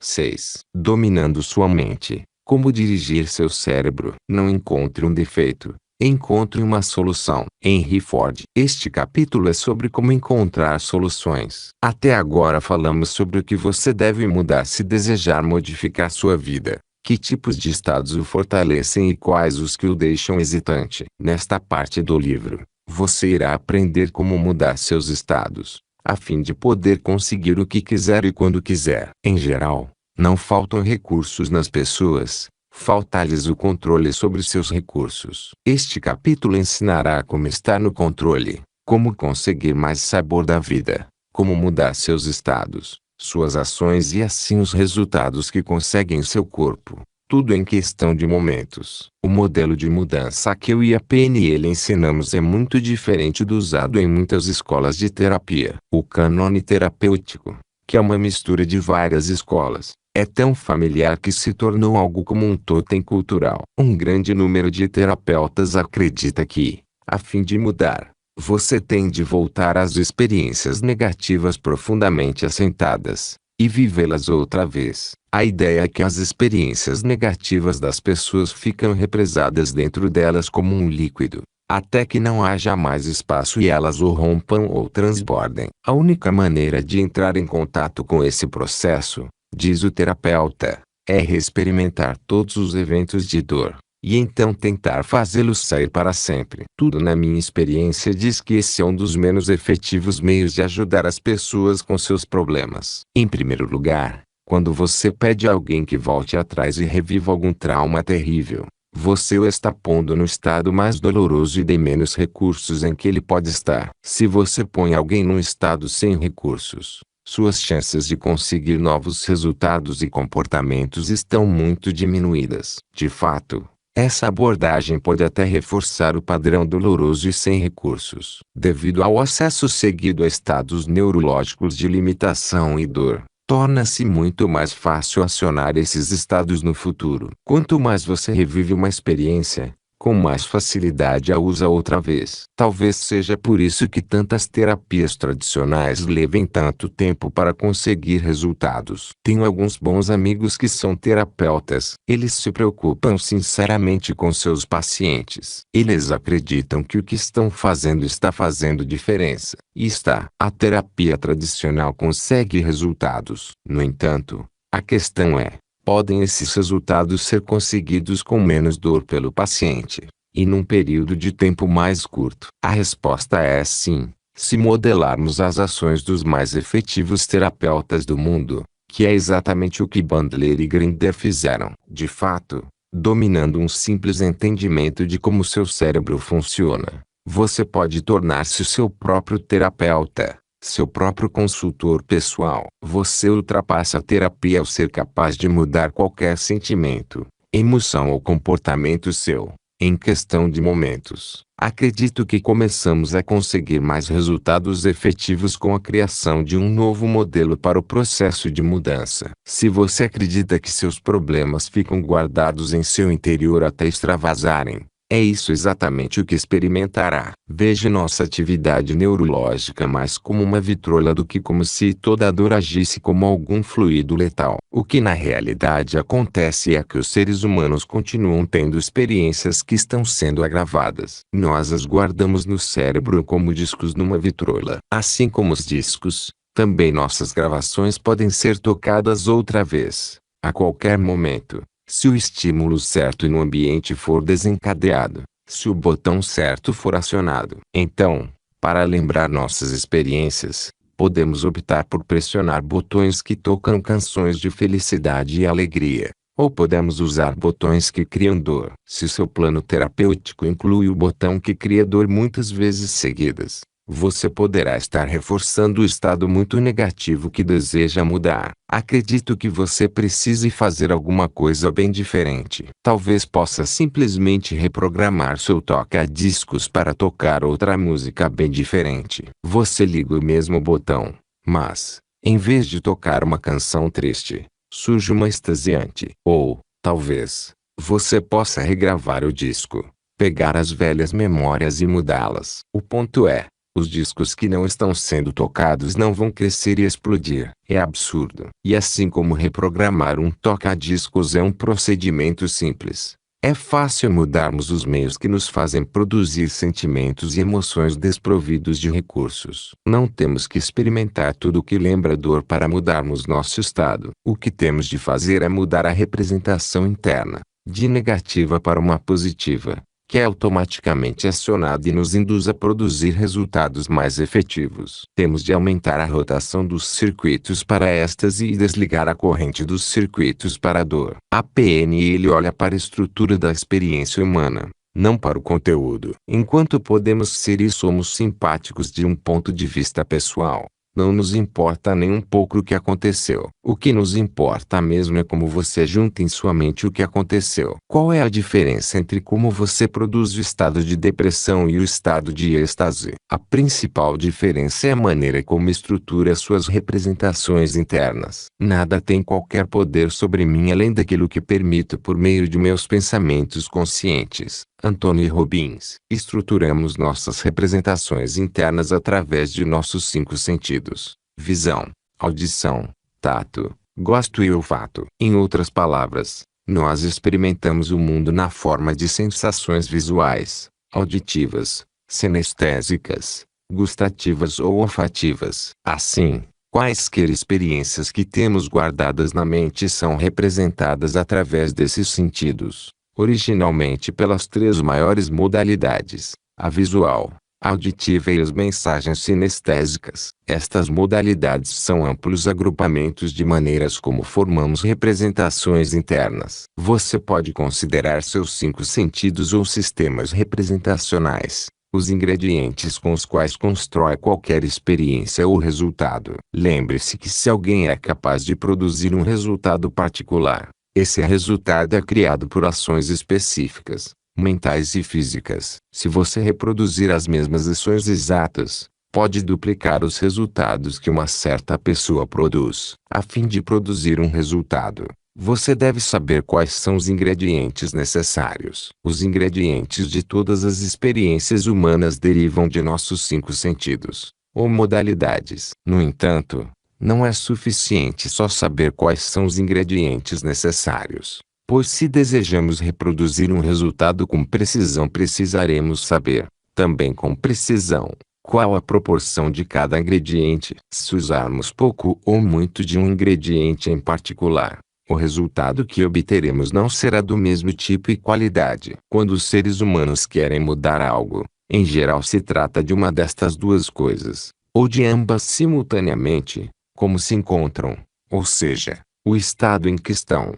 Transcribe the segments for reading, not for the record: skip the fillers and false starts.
6. Dominando sua mente. Como dirigir seu cérebro? Não encontre um defeito. Encontre uma solução. Henry Ford. Este capítulo é sobre como encontrar soluções. Até agora falamos sobre o que você deve mudar se desejar modificar sua vida. Que tipos de estados o fortalecem e quais os que o deixam hesitante. Nesta parte do livro, você irá aprender como mudar seus estados, a fim de poder conseguir o que quiser e quando quiser. Em geral, não faltam recursos nas pessoas. Falta-lhes o controle sobre seus recursos. Este capítulo ensinará como estar no controle, como conseguir mais sabor da vida, como mudar seus estados, suas ações e assim os resultados que consegue em seu corpo. Tudo em questão de momentos. O modelo de mudança que eu e a PNL ensinamos é muito diferente do usado em muitas escolas de terapia. O cânone terapêutico, que é uma mistura de várias escolas, é tão familiar que se tornou algo como um totem cultural. Um grande número de terapeutas acredita que, a fim de mudar, você tem de voltar às experiências negativas profundamente assentadas, e vivê-las outra vez. A ideia é que as experiências negativas das pessoas ficam represadas dentro delas como um líquido, até que não haja mais espaço e elas o rompam ou transbordem. A única maneira de entrar em contato com esse processo, diz o terapeuta, é reexperimentar todos os eventos de dor, e então tentar fazê-los sair para sempre. Tudo na minha experiência diz que esse é um dos menos efetivos meios de ajudar as pessoas com seus problemas. Em primeiro lugar, quando você pede a alguém que volte atrás e reviva algum trauma terrível, você o está pondo no estado mais doloroso e de menos recursos em que ele pode estar. Se você põe alguém num estado sem recursos, suas chances de conseguir novos resultados e comportamentos estão muito diminuídas. De fato, essa abordagem pode até reforçar o padrão doloroso e sem recursos. Devido ao acesso seguido a estados neurológicos de limitação e dor, torna-se muito mais fácil acionar esses estados no futuro. Quanto mais você revive uma experiência, com mais facilidade a usa outra vez. Talvez seja por isso que tantas terapias tradicionais levem tanto tempo para conseguir resultados. Tenho alguns bons amigos que são terapeutas. Eles se preocupam sinceramente com seus pacientes. Eles acreditam que o que estão fazendo está fazendo diferença. E está. A terapia tradicional consegue resultados. No entanto, a questão é: podem esses resultados ser conseguidos com menos dor pelo paciente, e num período de tempo mais curto? A resposta é sim, se modelarmos as ações dos mais efetivos terapeutas do mundo, que é exatamente o que Bandler e Grinder fizeram. De fato, dominando um simples entendimento de como seu cérebro funciona, você pode tornar-se o seu próprio terapeuta, seu próprio consultor pessoal. Você ultrapassa a terapia ao ser capaz de mudar qualquer sentimento, emoção ou comportamento seu, em questão de momentos. Acredito que começamos a conseguir mais resultados efetivos com a criação de um novo modelo para o processo de mudança. Se você acredita que seus problemas ficam guardados em seu interior até extravasarem, é isso exatamente o que experimentará. Veja nossa atividade neurológica mais como uma vitrola do que como se toda a dor agisse como algum fluido letal. O que na realidade acontece é que os seres humanos continuam tendo experiências que estão sendo agravadas. Nós as guardamos no cérebro como discos numa vitrola. Assim como os discos, também nossas gravações podem ser tocadas outra vez, a qualquer momento, se o estímulo certo no ambiente for desencadeado, se o botão certo for acionado. Então, para lembrar nossas experiências, podemos optar por pressionar botões que tocam canções de felicidade e alegria, ou podemos usar botões que criam dor. Se seu plano terapêutico inclui o botão que cria dor muitas vezes seguidas, você poderá estar reforçando o estado muito negativo que deseja mudar. Acredito que você precise fazer alguma coisa bem diferente. Talvez possa simplesmente reprogramar seu toca-discos para tocar outra música bem diferente. Você liga o mesmo botão, mas, em vez de tocar uma canção triste, surge uma extasiante. Ou, talvez, você possa regravar o disco, pegar as velhas memórias e mudá-las. O ponto é, Os discos que não estão sendo tocados não vão crescer e explodir. É absurdo. E assim como reprogramar um toca-discos é um procedimento simples, é fácil mudarmos os meios que nos fazem produzir sentimentos e emoções desprovidos de recursos. Não temos que experimentar tudo o que lembra dor para mudarmos nosso estado. O que temos de fazer é mudar a representação interna, de negativa para uma positiva, que é automaticamente acionada e nos induz a produzir resultados mais efetivos. Temos de aumentar a rotação dos circuitos para êxtase e desligar a corrente dos circuitos para a dor. A PNL olha para a estrutura da experiência humana, não para o conteúdo. Enquanto podemos ser e somos simpáticos de um ponto de vista pessoal, não nos importa nem um pouco o que aconteceu. O que nos importa mesmo é como você junta em sua mente o que aconteceu. Qual é a diferença entre como você produz o estado de depressão e o estado de êxtase? A principal diferença é a maneira como estrutura suas representações internas. Nada tem qualquer poder sobre mim além daquilo que permito por meio de meus pensamentos conscientes. Anthony Robbins. Estruturamos nossas representações internas através de nossos 5 sentidos: visão, audição, tato, gosto e olfato. Em outras palavras, nós experimentamos o mundo na forma de sensações visuais, auditivas, sinestésicas, gustativas ou olfativas. Assim, quaisquer experiências que temos guardadas na mente são representadas através desses sentidos, originalmente pelas 3 maiores modalidades: a visual, a auditiva e as mensagens sinestésicas. Estas modalidades são amplos agrupamentos de maneiras como formamos representações internas. Você pode considerar seus 5 sentidos ou sistemas representacionais, os ingredientes com os quais constrói qualquer experiência ou resultado. Lembre-se que se alguém é capaz de produzir um resultado particular, esse resultado é criado por ações específicas, mentais e físicas. Se você reproduzir as mesmas ações exatas, pode duplicar os resultados que uma certa pessoa produz. A fim de produzir um resultado, você deve saber quais são os ingredientes necessários. Os ingredientes de todas as experiências humanas derivam de nossos 5 sentidos, ou modalidades. No entanto, não é suficiente só saber quais são os ingredientes necessários, pois se desejamos reproduzir um resultado com precisão, precisaremos saber, também com precisão, qual a proporção de cada ingrediente. Se usarmos pouco ou muito de um ingrediente em particular, o resultado que obteremos não será do mesmo tipo e qualidade. Quando os seres humanos querem mudar algo, em geral se trata de uma destas 2 coisas, ou de ambas simultaneamente: como se encontram, ou seja, o estado em que estão,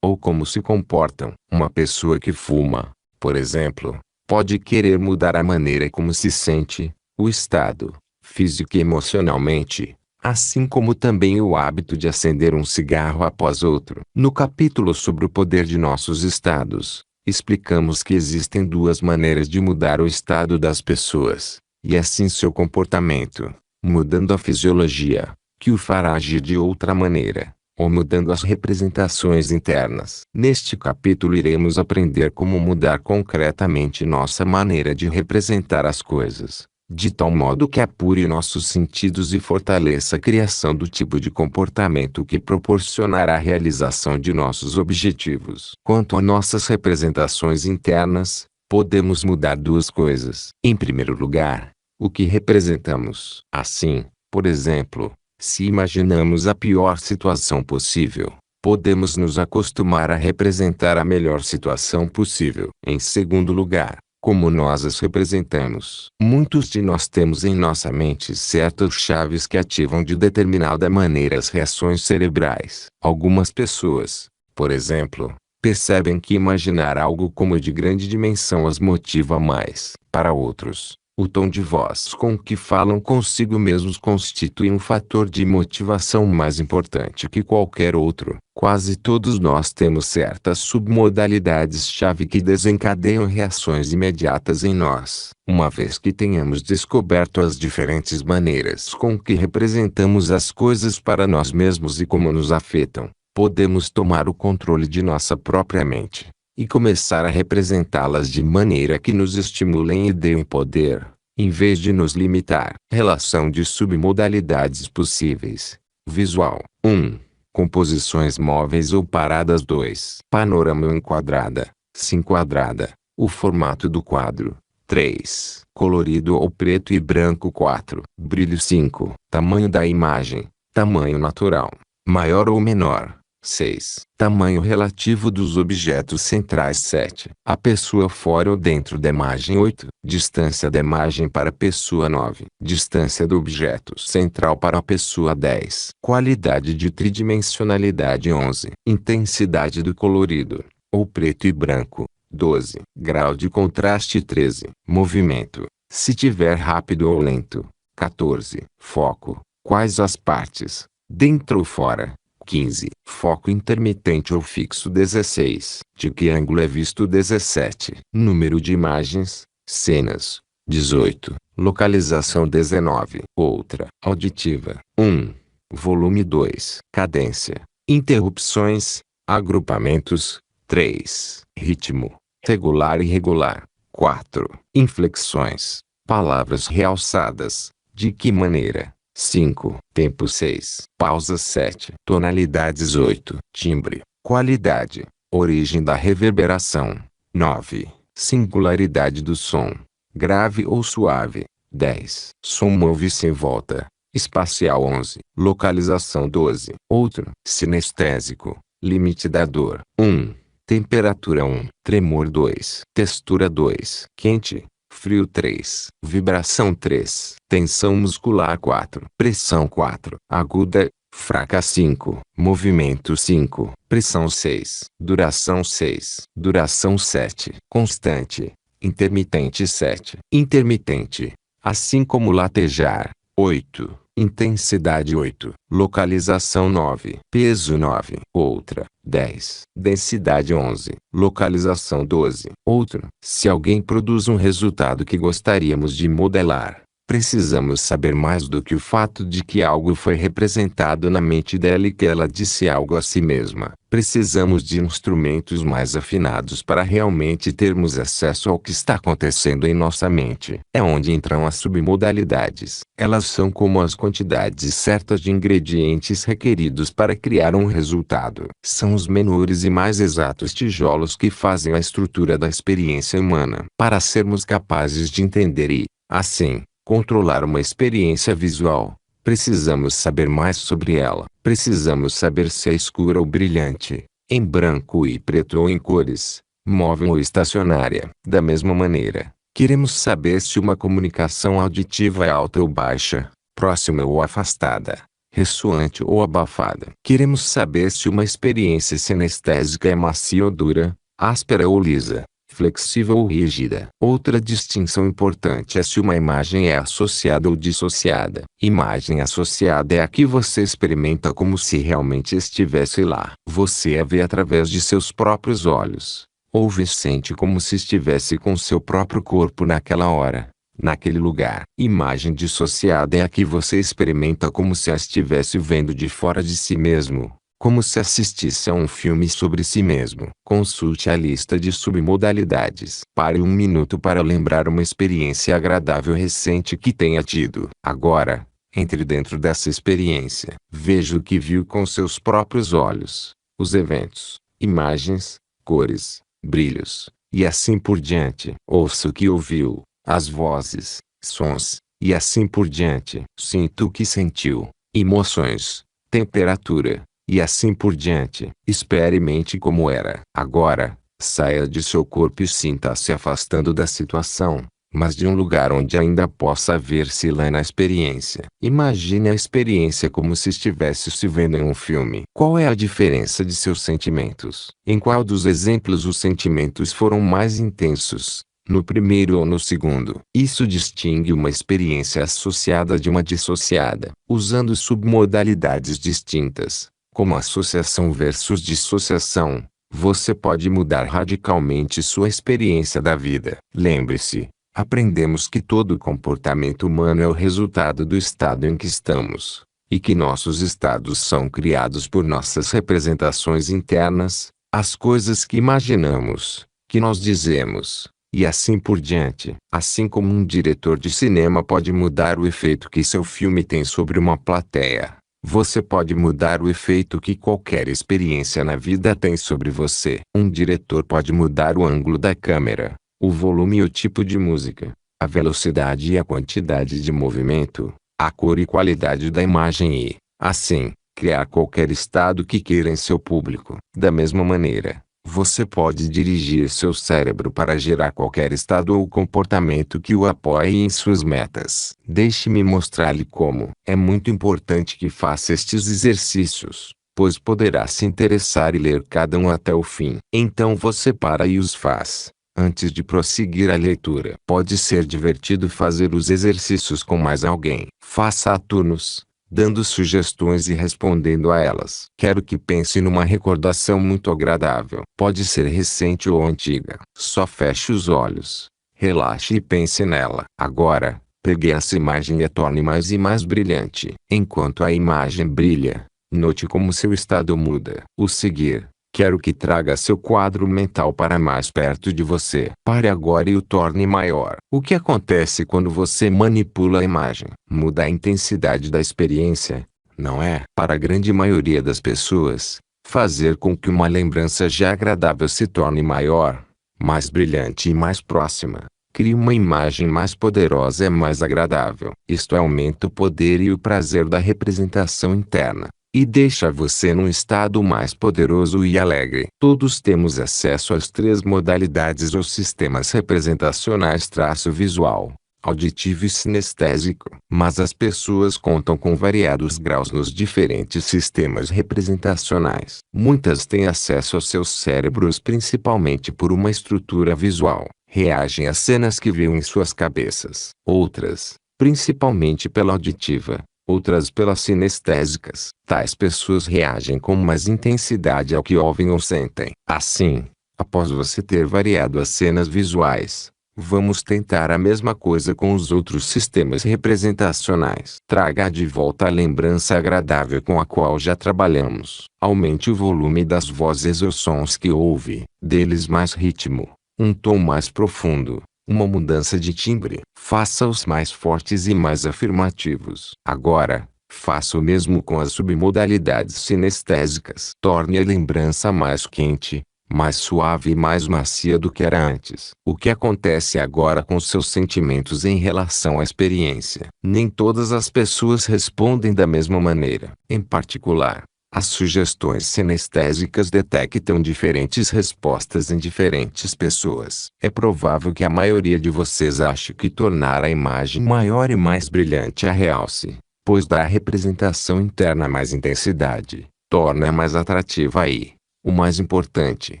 ou como se comportam. Uma pessoa que fuma, por exemplo, pode querer mudar a maneira como se sente, o estado, físico e emocionalmente, assim como também o hábito de acender um cigarro após outro. No capítulo sobre o poder de nossos estados, explicamos que existem 2 maneiras de mudar o estado das pessoas, e assim seu comportamento, mudando a fisiologia, que o fará agir de outra maneira, ou mudando as representações internas. Neste capítulo iremos aprender como mudar concretamente nossa maneira de representar as coisas, de tal modo que apure nossos sentidos e fortaleça a criação do tipo de comportamento que proporcionará a realização de nossos objetivos. Quanto a nossas representações internas, podemos mudar 2 coisas. Em primeiro lugar, o que representamos. Assim, por exemplo, se imaginamos a pior situação possível, podemos nos acostumar a representar a melhor situação possível. Em segundo lugar, como nós as representamos. Muitos de nós temos em nossa mente certas chaves que ativam de determinada maneira as reações cerebrais. Algumas pessoas, por exemplo, percebem que imaginar algo como de grande dimensão as motiva mais. Para outros, o tom de voz com que falam consigo mesmos constitui um fator de motivação mais importante que qualquer outro. Quase todos nós temos certas submodalidades-chave que desencadeiam reações imediatas em nós. Uma vez que tenhamos descoberto as diferentes maneiras com que representamos as coisas para nós mesmos e como nos afetam, podemos tomar o controle de nossa própria mente e começar a representá-las de maneira que nos estimulem e deem poder, em vez de nos limitar. Relação de submodalidades possíveis. Visual. 1. Composições móveis ou paradas. 2. Panorama ou enquadrada. Se enquadrada. O formato do quadro. 3. Colorido ou preto e branco. 4. Brilho. 5. Tamanho da imagem. Tamanho natural. Maior ou menor. 6. Tamanho relativo dos objetos centrais. 7. A pessoa fora ou dentro da imagem. 8. Distância da imagem para a pessoa. 9. Distância do objeto central para a pessoa. 10. Qualidade de tridimensionalidade. 11. Intensidade do colorido, ou preto e branco. 12. Grau de contraste. 13. Movimento, se tiver rápido ou lento. 14. Foco, quais as partes, dentro ou fora. 15. Foco intermitente ou fixo. 16. De que ângulo é visto. 17. Número de imagens, cenas. 18. Localização. 19. Outra. Auditiva. 1. Volume. 2. Cadência. Interrupções. Agrupamentos. 3. Ritmo. Regular e irregular. 4. Inflexões. Palavras realçadas. De que maneira? 5. Tempo. 6. Pausa. 7. Tonalidades. 8. Timbre. Qualidade. Origem da reverberação. 9. Singularidade do som. Grave ou suave. 10. Som move-se em volta. Espacial. 11. Localização. 12. Outro. Sinestésico. Limite da dor. 1. Temperatura. 1. Tremor. 2. Textura. 2. Quente. Frio. 3. Vibração. 3. Tensão muscular. 4. Pressão. 4. Aguda, fraca. 5. Movimento. 5. Pressão. 6. Duração. 6. Duração. 7. Constante. Intermitente. 7. Intermitente, assim como latejar. 8. Intensidade. 8. Localização. 9. Peso. 9. Outra. 10. Densidade. 11. Localização. 12. Outro. Se alguém produz um resultado que gostaríamos de modelar, precisamos saber mais do que o fato de que algo foi representado na mente dela e que ela disse algo a si mesma. Precisamos de instrumentos mais afinados para realmente termos acesso ao que está acontecendo em nossa mente. É onde entram as submodalidades. Elas são como as quantidades certas de ingredientes requeridos para criar um resultado. São os menores e mais exatos tijolos que fazem a estrutura da experiência humana. Para sermos capazes de entender e, assim, controlar uma experiência visual, precisamos saber mais sobre ela. Precisamos saber se é escura ou brilhante, em branco e preto ou em cores, móvel ou estacionária. Da mesma maneira, queremos saber se uma comunicação auditiva é alta ou baixa, próxima ou afastada, ressoante ou abafada. Queremos saber se uma experiência sinestésica é macia ou dura, áspera ou lisa, flexível ou rígida. Outra distinção importante é se uma imagem é associada ou dissociada. Imagem associada é a que você experimenta como se realmente estivesse lá. Você a vê através de seus próprios olhos. Ouve e sente como se estivesse com seu próprio corpo naquela hora, naquele lugar. Imagem dissociada é a que você experimenta como se a estivesse vendo de fora de si mesmo, como se assistisse a um filme sobre si mesmo. Consulte a lista de submodalidades. Pare um minuto para lembrar uma experiência agradável recente que tenha tido. Agora, entre dentro dessa experiência. Veja o que viu com seus próprios olhos. Os eventos, imagens, cores, brilhos, e assim por diante. Ouça o que ouviu, as vozes, sons, e assim por diante. Sinta o que sentiu, emoções, temperatura, e assim por diante. Experimente como era. Agora, saia de seu corpo e sinta-se afastando da situação, mas de um lugar onde ainda possa ver-se lá na experiência. Imagine a experiência como se estivesse se vendo em um filme. Qual é a diferença de seus sentimentos? Em qual dos exemplos os sentimentos foram mais intensos? No primeiro ou no segundo? Isso distingue uma experiência associada de uma dissociada. Usando submodalidades distintas, como associação versus dissociação, você pode mudar radicalmente sua experiência da vida. Lembre-se, aprendemos que todo comportamento humano é o resultado do estado em que estamos, e que nossos estados são criados por nossas representações internas, as coisas que imaginamos, que nós dizemos, e assim por diante. Assim como um diretor de cinema pode mudar o efeito que seu filme tem sobre uma plateia, você pode mudar o efeito que qualquer experiência na vida tem sobre você. Um diretor pode mudar o ângulo da câmera, o volume e o tipo de música, a velocidade e a quantidade de movimento, a cor e qualidade da imagem e, assim, criar qualquer estado que queira em seu público. Da mesma maneira, você pode dirigir seu cérebro para gerar qualquer estado ou comportamento que o apoie em suas metas. Deixe-me mostrar-lhe como. É muito importante que faça estes exercícios, pois poderá se interessar e ler cada um até o fim. Então você para e os faz. Antes de prosseguir a leitura, pode ser divertido fazer os exercícios com mais alguém. Faça a turnos, dando sugestões e respondendo a elas. Quero que pense numa recordação muito agradável. Pode ser recente ou antiga. Só feche os olhos, relaxe e pense nela. Agora, pegue essa imagem e a torne mais e mais brilhante. Enquanto a imagem brilha, note como seu estado muda. O seguir. Quero que traga seu quadro mental para mais perto de você. Pare agora e o torne maior. O que acontece quando você manipula a imagem? Muda a intensidade da experiência, não é? Para a grande maioria das pessoas, fazer com que uma lembrança já agradável se torne maior, mais brilhante e mais próxima, cria uma imagem mais poderosa e mais agradável. Isto aumenta o poder e o prazer da representação interna e deixa você num estado mais poderoso e alegre. Todos temos acesso às três modalidades ou sistemas representacionais: visual, auditivo e sinestésico. Mas as pessoas contam com variados graus nos diferentes sistemas representacionais. Muitas têm acesso aos seus cérebros principalmente por uma estrutura visual, reagem às cenas que veem em suas cabeças. Outras, principalmente pela auditiva, outras pelas sinestésicas. Tais pessoas reagem com mais intensidade ao que ouvem ou sentem. Assim, após você ter variado as cenas visuais, vamos tentar a mesma coisa com os outros sistemas representacionais. Traga de volta a lembrança agradável com a qual já trabalhamos. Aumente o volume das vozes ou sons que ouve, deles mais ritmo, um tom mais profundo, uma mudança de timbre. Faça-os mais fortes e mais afirmativos. Agora, faça o mesmo com as submodalidades sinestésicas. Torne a lembrança mais quente, mais suave e mais macia do que era antes. O que acontece agora com seus sentimentos em relação à experiência? Nem todas as pessoas respondem da mesma maneira. Em particular, as sugestões sinestésicas detectam diferentes respostas em diferentes pessoas. É provável que a maioria de vocês ache que tornar a imagem maior e mais brilhante a realce, pois dá à representação interna mais intensidade, torna-a mais atrativa e, o mais importante,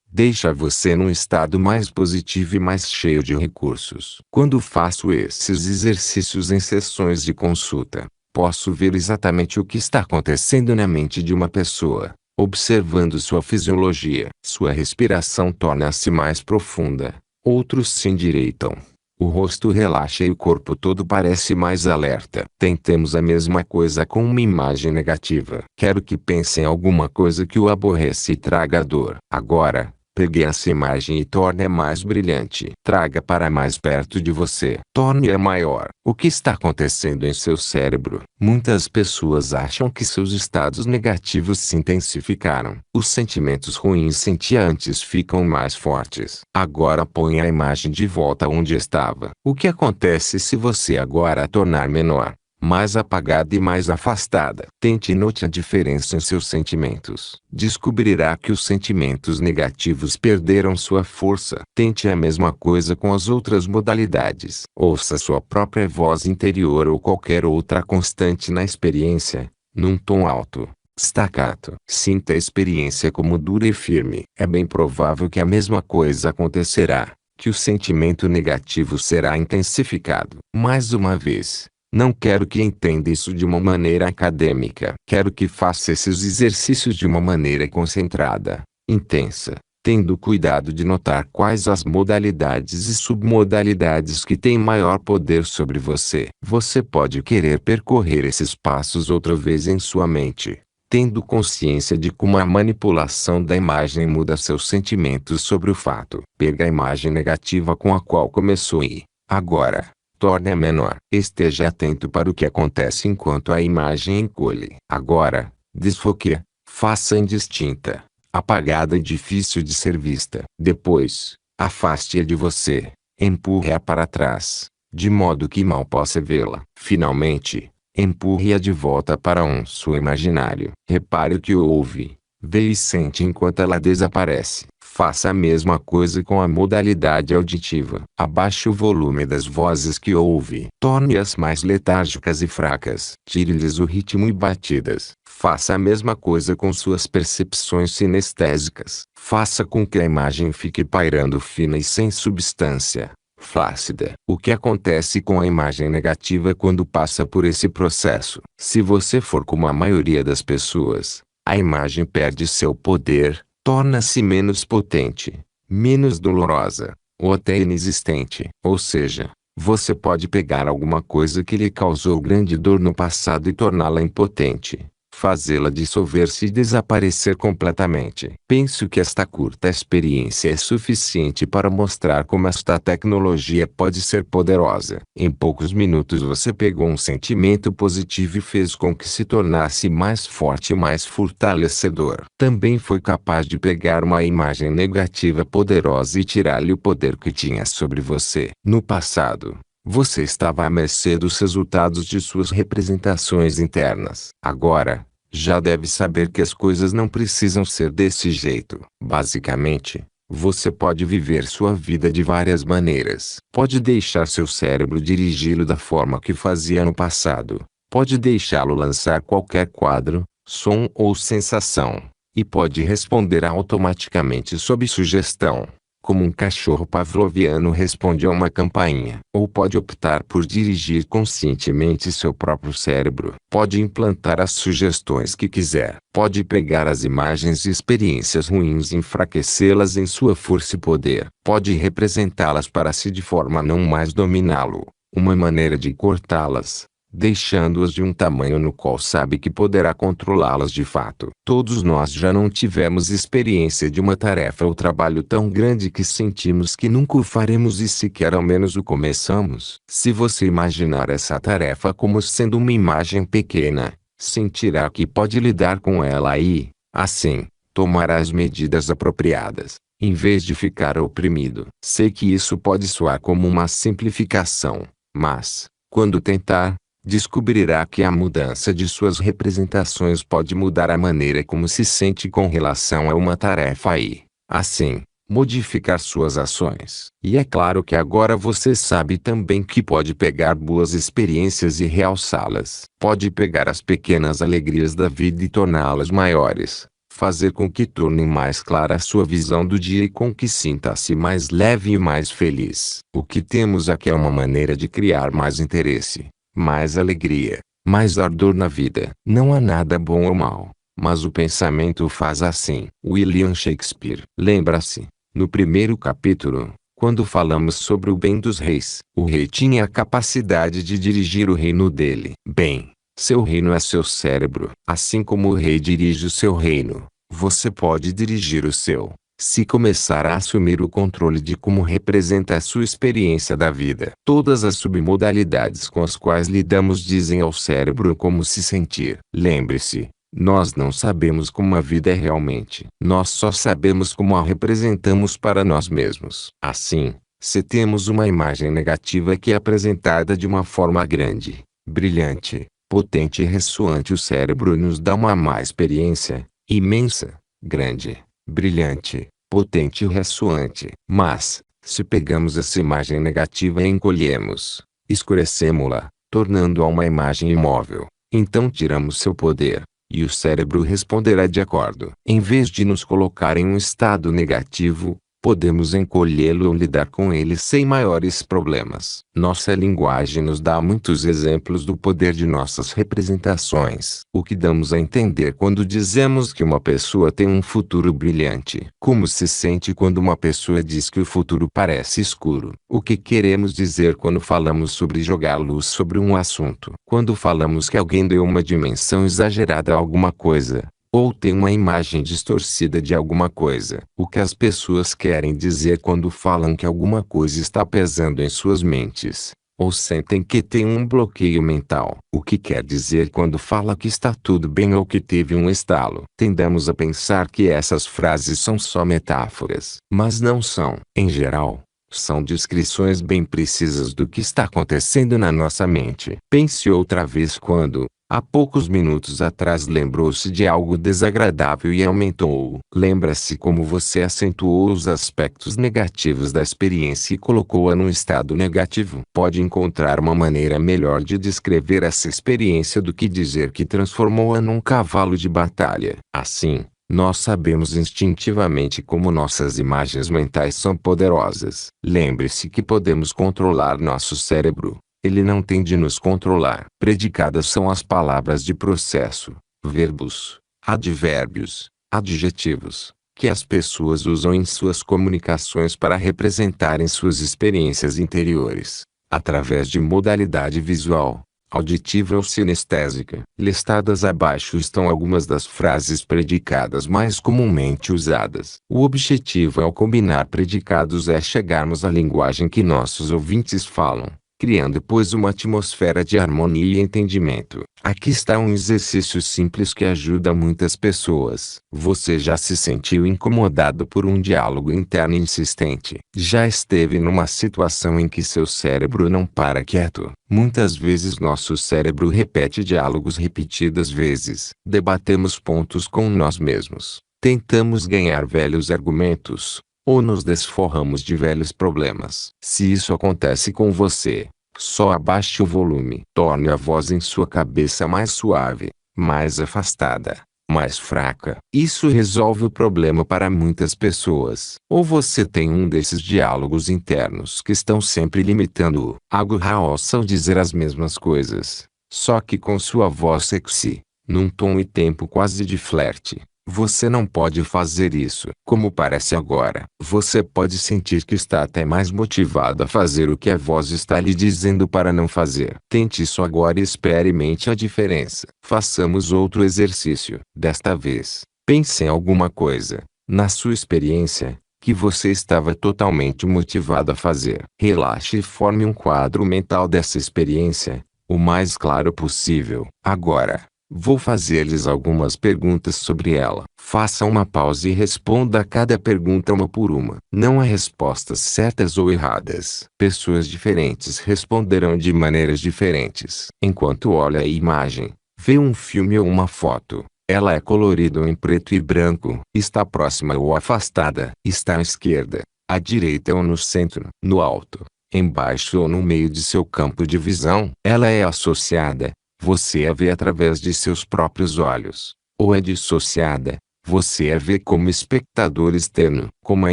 deixa você num estado mais positivo e mais cheio de recursos. Quando faço esses exercícios em sessões de consulta, posso ver exatamente o que está acontecendo na mente de uma pessoa, observando sua fisiologia. Sua respiração torna-se mais profunda, outros se endireitam, o rosto relaxa e o corpo todo parece mais alerta. Tentemos a mesma coisa com uma imagem negativa. Quero que pense em alguma coisa que o aborrece e traga dor. Agora, pegue essa imagem e torne-a mais brilhante. Traga para mais perto de você. Torne-a maior. O que está acontecendo em seu cérebro? Muitas pessoas acham que seus estados negativos se intensificaram. Os sentimentos ruins sentia antes ficam mais fortes. Agora ponha a imagem de volta onde estava. O que acontece se você agora a tornar menor, mais apagada e mais afastada? Tente e note a diferença em seus sentimentos. Descobrirá que os sentimentos negativos perderam sua força. Tente a mesma coisa com as outras modalidades. Ouça sua própria voz interior ou qualquer outra constante na experiência, num tom alto, staccato. Sinta a experiência como dura e firme. É bem provável que a mesma coisa acontecerá, que o sentimento negativo será intensificado. Mais uma vez, não quero que entenda isso de uma maneira acadêmica. Quero que faça esses exercícios de uma maneira concentrada, intensa, tendo cuidado de notar quais as modalidades e submodalidades que têm maior poder sobre você. Você pode querer percorrer esses passos outra vez em sua mente, tendo consciência de como a manipulação da imagem muda seus sentimentos sobre o fato. Pega a imagem negativa com a qual começou e, agora, torne-a menor. Esteja atento para o que acontece enquanto a imagem encolhe. Agora, desfoque-a, faça indistinta, apagada e difícil de ser vista. Depois, afaste-a de você, empurre-a para trás, de modo que mal possa vê-la. Finalmente, empurre-a de volta para seu imaginário. Repare o que ouve, vê e sente enquanto ela desaparece. Faça a mesma coisa com a modalidade auditiva. Abaixe o volume das vozes que ouve. Torne-as mais letárgicas e fracas. Tire-lhes o ritmo e batidas. Faça a mesma coisa com suas percepções sinestésicas. Faça com que a imagem fique pairando fina e sem substância, flácida. O que acontece com a imagem negativa quando passa por esse processo? Se você for como a maioria das pessoas, a imagem perde seu poder, torna-se menos potente, menos dolorosa, ou até inexistente. Ou seja, você pode pegar alguma coisa que lhe causou grande dor no passado e torná-la impotente, fazê-la dissolver-se e desaparecer completamente. Penso que esta curta experiência é suficiente para mostrar como esta tecnologia pode ser poderosa. Em poucos minutos você pegou um sentimento positivo e fez com que se tornasse mais forte e mais fortalecedor. Também foi capaz de pegar uma imagem negativa poderosa e tirar-lhe o poder que tinha sobre você. No passado, você estava à mercê dos resultados de suas representações internas. Agora, já deve saber que as coisas não precisam ser desse jeito. Basicamente, você pode viver sua vida de várias maneiras. Pode deixar seu cérebro dirigi-lo da forma que fazia no passado. Pode deixá-lo lançar qualquer quadro, som ou sensação. E pode responder automaticamente sob sugestão, como um cachorro pavloviano responde a uma campainha. Ou pode optar por dirigir conscientemente seu próprio cérebro. Pode implantar as sugestões que quiser. Pode pegar as imagens e experiências ruins e enfraquecê-las em sua força e poder. Pode representá-las para si de forma a não mais dominá-lo. Uma maneira de cortá-las, deixando-as de um tamanho no qual sabe que poderá controlá-las de fato. Todos nós já não tivemos experiência de uma tarefa ou trabalho tão grande que sentimos que nunca o faremos e sequer ao menos o começamos. Se você imaginar essa tarefa como sendo uma imagem pequena, sentirá que pode lidar com ela e, assim, tomará as medidas apropriadas, em vez de ficar oprimido. Sei que isso pode soar como uma simplificação, mas, quando tentar, descobrirá que a mudança de suas representações pode mudar a maneira como se sente com relação a uma tarefa e, assim, modificar suas ações. E é claro que agora você sabe também que pode pegar boas experiências e realçá-las. Pode pegar as pequenas alegrias da vida e torná-las maiores, fazer com que tornem mais clara a sua visão do dia e com que sinta-se mais leve e mais feliz. O que temos aqui é uma maneira de criar mais interesse, mais alegria, mais ardor na vida. Não há nada bom ou mal, mas o pensamento o faz assim. William Shakespeare. Lembra-se, no primeiro capítulo, quando falamos sobre o bem dos reis, o rei tinha a capacidade de dirigir o reino dele. Bem, seu reino é seu cérebro. Assim como o rei dirige o seu reino, você pode dirigir o seu, se começar a assumir o controle de como representa a sua experiência da vida. Todas as submodalidades com as quais lidamos dizem ao cérebro como se sentir. Lembre-se, nós não sabemos como a vida é realmente. Nós só sabemos como a representamos para nós mesmos. Assim, se temos uma imagem negativa que é apresentada de uma forma grande, brilhante, potente e ressoante, o cérebro nos dá uma má experiência, imensa, grande, brilhante, potente e ressoante. Mas, se pegamos essa imagem negativa e encolhemos, escurecemos-la, tornando-a uma imagem imóvel, então tiramos seu poder, e o cérebro responderá de acordo. Em vez de nos colocar em um estado negativo, podemos encolhê-lo ou lidar com ele sem maiores problemas. Nossa linguagem nos dá muitos exemplos do poder de nossas representações. O que damos a entender quando dizemos que uma pessoa tem um futuro brilhante? Como se sente quando uma pessoa diz que o futuro parece escuro? O que queremos dizer quando falamos sobre jogar luz sobre um assunto? Quando falamos que alguém deu uma dimensão exagerada a alguma coisa, ou tem uma imagem distorcida de alguma coisa, o que as pessoas querem dizer quando falam que alguma coisa está pesando em suas mentes, ou sentem que tem um bloqueio mental. O que quer dizer quando fala que está tudo bem ou que teve um estalo? Tendemos a pensar que essas frases são só metáforas, mas não são. Em geral, são descrições bem precisas do que está acontecendo na nossa mente. Pense outra vez quando, há poucos minutos atrás, lembrou-se de algo desagradável e aumentou. Lembra-se como você acentuou os aspectos negativos da experiência e colocou-a num estado negativo. Pode encontrar uma maneira melhor de descrever essa experiência do que dizer que transformou-a num cavalo de batalha. Assim, nós sabemos instintivamente como nossas imagens mentais são poderosas. Lembre-se que podemos controlar nosso cérebro. Ele não tem de nos controlar. Predicadas são as palavras de processo, verbos, advérbios, adjetivos, que as pessoas usam em suas comunicações para representarem suas experiências interiores, através de modalidade visual, auditiva ou sinestésica. Listadas abaixo estão algumas das frases predicadas mais comumente usadas. O objetivo ao combinar predicados é chegarmos à linguagem que nossos ouvintes falam, criando pois uma atmosfera de harmonia e entendimento. Aqui está um exercício simples que ajuda muitas pessoas. Você já se sentiu incomodado por um diálogo interno insistente? Já esteve numa situação em que seu cérebro não para quieto? Muitas vezes nosso cérebro repete diálogos repetidas vezes. Debatemos pontos com nós mesmos. Tentamos ganhar velhos argumentos, ou nos desforramos de velhos problemas. Se isso acontece com você, só abaixe o volume. Torne a voz em sua cabeça mais suave, mais afastada, mais fraca. Isso resolve o problema para muitas pessoas. Ou você tem um desses diálogos internos que estão sempre limitando-o. Agarra-se ao dizer as mesmas coisas, só que com sua voz sexy, num tom e tempo quase de flerte. Você não pode fazer isso. Como parece agora, você pode sentir que está até mais motivado a fazer o que a voz está lhe dizendo para não fazer. Tente isso agora e experimente a diferença. Façamos outro exercício. Desta vez, pense em alguma coisa, na sua experiência, que você estava totalmente motivado a fazer. Relaxe e forme um quadro mental dessa experiência, o mais claro possível. Agora, vou fazer-lhes algumas perguntas sobre ela. Faça uma pausa e responda a cada pergunta uma por uma. Não há respostas certas ou erradas. Pessoas diferentes responderão de maneiras diferentes. Enquanto olha a imagem, vê um filme ou uma foto. Ela é colorida ou em preto e branco. Está próxima ou afastada. Está à esquerda, à direita ou no centro. No alto, embaixo ou no meio de seu campo de visão. Ela é associada. Você a vê através de seus próprios olhos. Ou é dissociada. Você a vê como espectador externo. Como a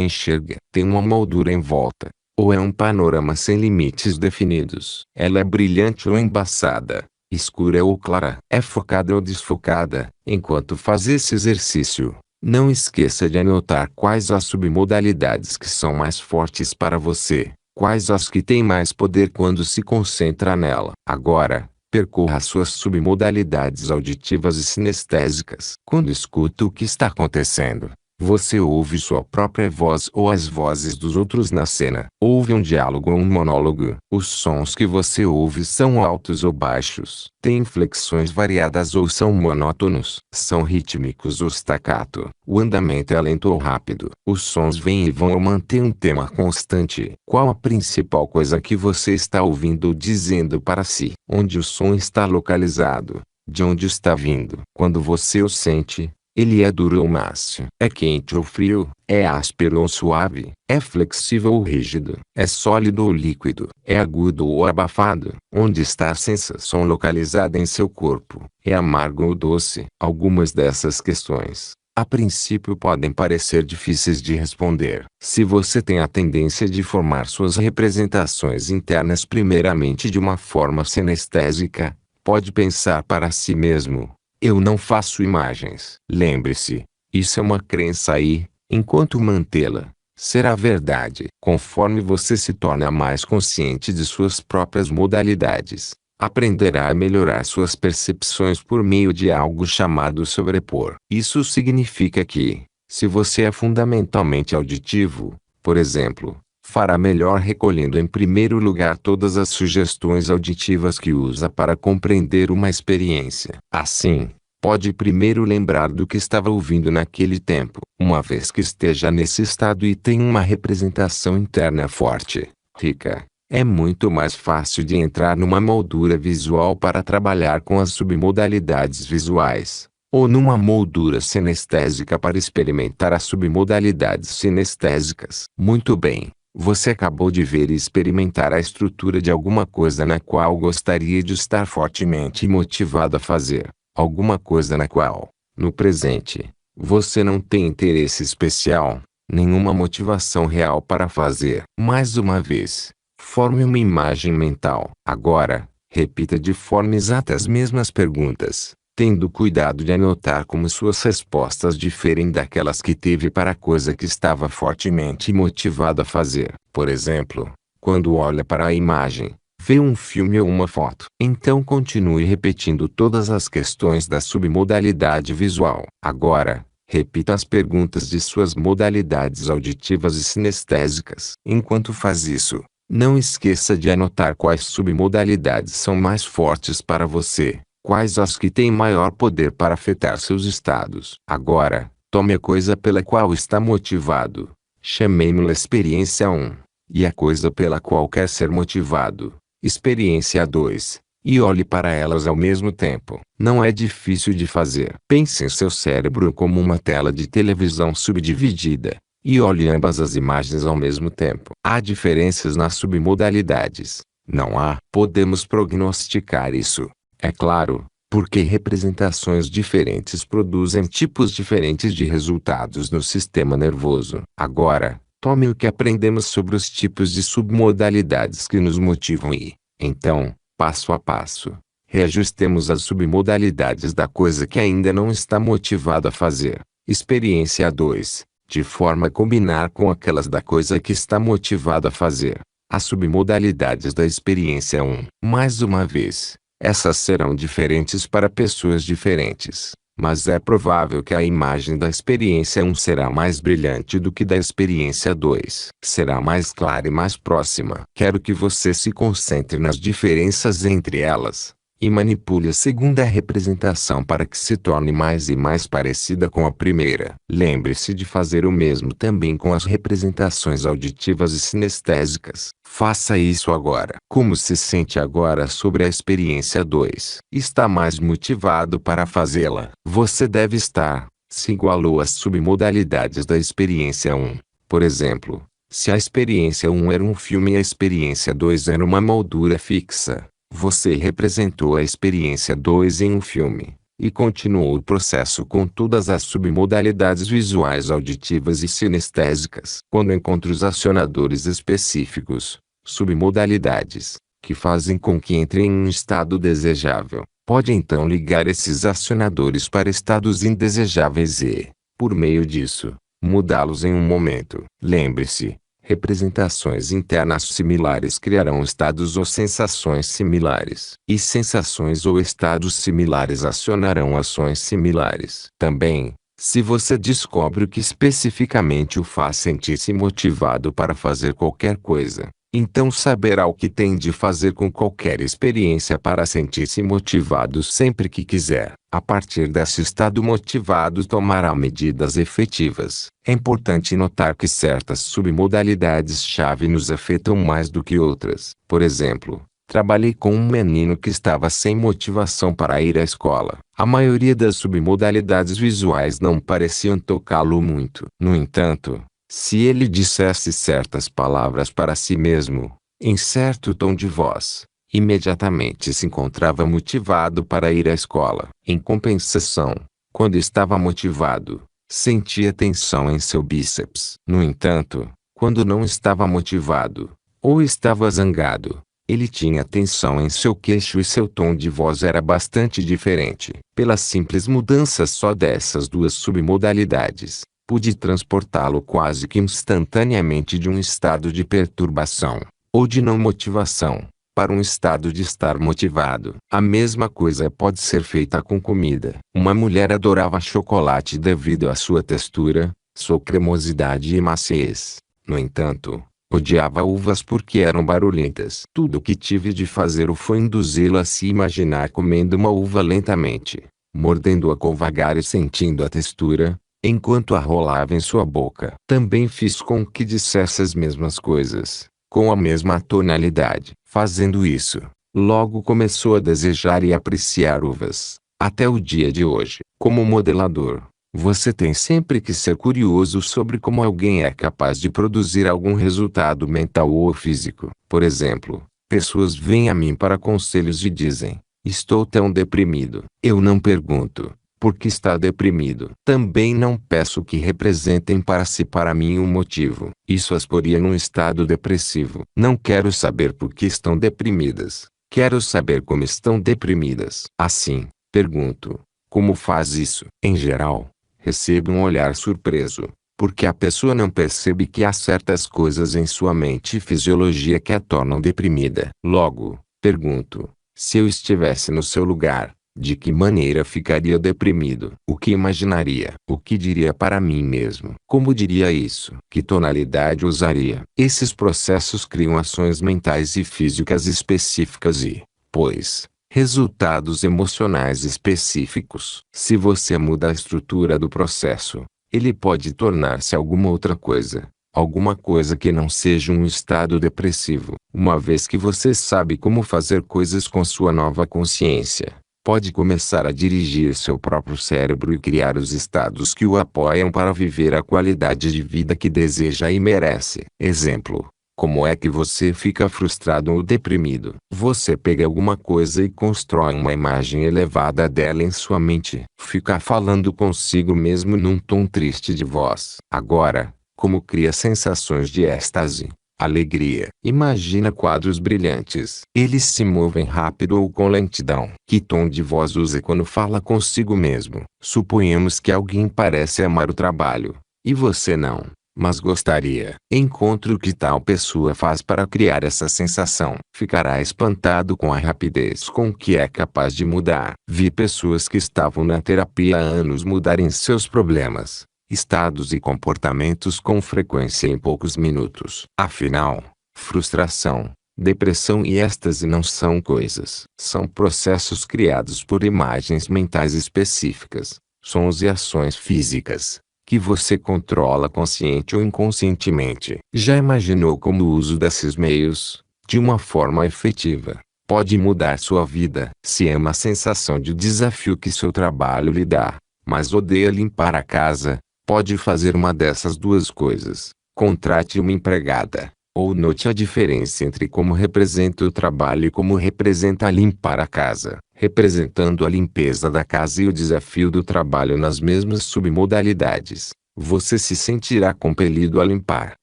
enxerga? Tem uma moldura em volta. Ou é um panorama sem limites definidos? Ela é brilhante ou embaçada? Escura ou clara? É focada ou desfocada? Enquanto faz esse exercício, não esqueça de anotar quais as submodalidades que são mais fortes para você. Quais as que têm mais poder quando se concentra nela. Agora, percorra suas submodalidades auditivas e sinestésicas. Quando escuta o que está acontecendo, você ouve sua própria voz ou as vozes dos outros na cena. Ouve um diálogo ou um monólogo. Os sons que você ouve são altos ou baixos. Têm inflexões variadas ou são monótonos. São rítmicos ou staccato. O andamento é lento ou rápido. Os sons vêm e vão ou mantêm um tema constante. Qual a principal coisa que você está ouvindo ou dizendo para si? Onde o som está localizado? De onde está vindo? Quando você o sente, ele é duro ou macio? É quente ou frio? É áspero ou suave? É flexível ou rígido? É sólido ou líquido? É agudo ou abafado? Onde está a sensação localizada em seu corpo? É amargo ou doce? Algumas dessas questões, a princípio, podem parecer difíceis de responder. Se você tem a tendência de formar suas representações internas primeiramente de uma forma sinestésica, pode pensar para si mesmo: eu não faço imagens. Lembre-se, isso é uma crença aí, enquanto mantê-la, será verdade. Conforme você se torna mais consciente de suas próprias modalidades, aprenderá a melhorar suas percepções por meio de algo chamado sobrepor. Isso significa que, se você é fundamentalmente auditivo, por exemplo, fará melhor recolhendo em primeiro lugar todas as sugestões auditivas que usa para compreender uma experiência. Assim, pode primeiro lembrar do que estava ouvindo naquele tempo. Uma vez que esteja nesse estado e tenha uma representação interna forte, rica, é muito mais fácil de entrar numa moldura visual para trabalhar com as submodalidades visuais, ou numa moldura sinestésica para experimentar as submodalidades sinestésicas. Muito bem, você acabou de ver e experimentar a estrutura de alguma coisa na qual gostaria de estar fortemente motivado a fazer, alguma coisa na qual, no presente, você não tem interesse especial, nenhuma motivação real para fazer. Mais uma vez, forme uma imagem mental. Agora, repita de forma exata as mesmas perguntas, tendo cuidado de anotar como suas respostas diferem daquelas que teve para a coisa que estava fortemente motivado a fazer. Por exemplo, quando olha para a imagem, vê um filme ou uma foto. Então continue repetindo todas as questões da submodalidade visual. Agora, repita as perguntas de suas modalidades auditivas e sinestésicas. Enquanto faz isso, não esqueça de anotar quais submodalidades são mais fortes para você, quais as que têm maior poder para afetar seus estados. Agora, tome a coisa pela qual está motivado, chamemos-la experiência 1, e a coisa pela qual quer ser motivado, experiência 2, e olhe para elas ao mesmo tempo. Não é difícil de fazer. Pense em seu cérebro como uma tela de televisão subdividida, e olhe ambas as imagens ao mesmo tempo. Há diferenças nas submodalidades? Não há. Podemos prognosticar isso, é claro, porque representações diferentes produzem tipos diferentes de resultados no sistema nervoso. Agora, tome o que aprendemos sobre os tipos de submodalidades que nos motivam e, então, passo a passo, reajustemos as submodalidades da coisa que ainda não está motivado a fazer. Experiência 2. De forma a combinar com aquelas da coisa que está motivado a fazer. As submodalidades da experiência 1. Mais uma vez, essas serão diferentes para pessoas diferentes, mas é provável que a imagem da experiência 1 será mais brilhante do que da experiência 2. Será mais clara e mais próxima. Quero que você se concentre nas diferenças entre elas, e manipule a segunda representação para que se torne mais e mais parecida com a primeira. Lembre-se de fazer o mesmo também com as representações auditivas e sinestésicas. Faça isso agora. Como se sente agora sobre a experiência 2? Está mais motivado para fazê-la? Você deve estar, se igualou às submodalidades da experiência 1. Por exemplo, se a experiência 1 era um filme e a experiência 2 era uma moldura fixa, você representou a experiência 2 em um filme, e continuou o processo com todas as submodalidades visuais, auditivas e sinestésicas. Quando encontra os acionadores específicos, submodalidades, que fazem com que entre em um estado desejável, pode então ligar esses acionadores para estados indesejáveis e, por meio disso, mudá-los em um momento. Lembre-se, representações internas similares criarão estados ou sensações similares. E sensações ou estados similares acionarão ações similares. Também, se você descobre o que especificamente o faz sentir-se motivado para fazer qualquer coisa, então saberá o que tem de fazer com qualquer experiência para sentir-se motivado sempre que quiser. A partir desse estado motivado tomará medidas efetivas. É importante notar que certas submodalidades-chave nos afetam mais do que outras. Por exemplo, trabalhei com um menino que estava sem motivação para ir à escola. A maioria das submodalidades visuais não pareciam tocá-lo muito. No entanto, se ele dissesse certas palavras para si mesmo, em certo tom de voz, imediatamente se encontrava motivado para ir à escola. Em compensação, quando estava motivado, sentia tensão em seu bíceps. No entanto, quando não estava motivado, ou estava zangado, ele tinha tensão em seu queixo e seu tom de voz era bastante diferente. Pela simples mudança só dessas duas submodalidades, pude transportá-lo quase que instantaneamente de um estado de perturbação, ou de não motivação, para um estado de estar motivado. A mesma coisa pode ser feita com comida. Uma mulher adorava chocolate devido à sua textura, sua cremosidade e maciez. No entanto, odiava uvas porque eram barulhentas. Tudo o que tive de fazer foi induzi-la a se imaginar comendo uma uva lentamente, mordendo-a com vagar e sentindo a textura, enquanto a rolava em sua boca. Também fiz com que dissesse as mesmas coisas, com a mesma tonalidade. Fazendo isso, logo começou a desejar e apreciar uvas. Até o dia de hoje, como modelador, você tem sempre que ser curioso sobre como alguém é capaz de produzir algum resultado mental ou físico. Por exemplo, pessoas vêm a mim para conselhos e dizem: estou tão deprimido. Eu não pergunto por que está deprimido. Também não peço que representem para mim um motivo. Isso as poria num estado depressivo. Não quero saber por que estão deprimidas. Quero saber como estão deprimidas. Assim, pergunto: como faz isso? Em geral, recebo um olhar surpreso, porque a pessoa não percebe que há certas coisas em sua mente e fisiologia que a tornam deprimida. Logo, pergunto: se eu estivesse no seu lugar, de que maneira ficaria deprimido? O que imaginaria? O que diria para mim mesmo? Como diria isso? Que tonalidade usaria? Esses processos criam ações mentais e físicas específicas e, pois, resultados emocionais específicos. Se você muda a estrutura do processo, ele pode tornar-se alguma outra coisa. Alguma coisa que não seja um estado depressivo. Uma vez que você sabe como fazer coisas com sua nova consciência, pode começar a dirigir seu próprio cérebro e criar os estados que o apoiam para viver a qualidade de vida que deseja e merece. Exemplo: como é que você fica frustrado ou deprimido? Você pega alguma coisa e constrói uma imagem elevada dela em sua mente. Fica falando consigo mesmo num tom triste de voz. Agora, como cria sensações de êxtase, alegria. Imagina quadros brilhantes. Eles se movem rápido ou com lentidão. Que tom de voz usa quando fala consigo mesmo? Suponhamos que alguém parece amar o trabalho, e você não, mas gostaria. Encontre o que tal pessoa faz para criar essa sensação. Ficará espantado com a rapidez com que é capaz de mudar. Vi pessoas que estavam na terapia há anos mudarem seus problemas, estados e comportamentos com frequência em poucos minutos. Afinal, frustração, depressão e êxtase não são coisas. São processos criados por imagens mentais específicas, sons e ações físicas, que você controla consciente ou inconscientemente. Já imaginou como o uso desses meios, de uma forma efetiva, pode mudar sua vida? Se ama a sensação de desafio que seu trabalho lhe dá, mas odeia limpar a casa, pode fazer uma dessas duas coisas: contrate uma empregada, ou note a diferença entre como representa o trabalho e como representa limpar a casa, representando a limpeza da casa e o desafio do trabalho nas mesmas submodalidades. Você se sentirá compelido a limpar.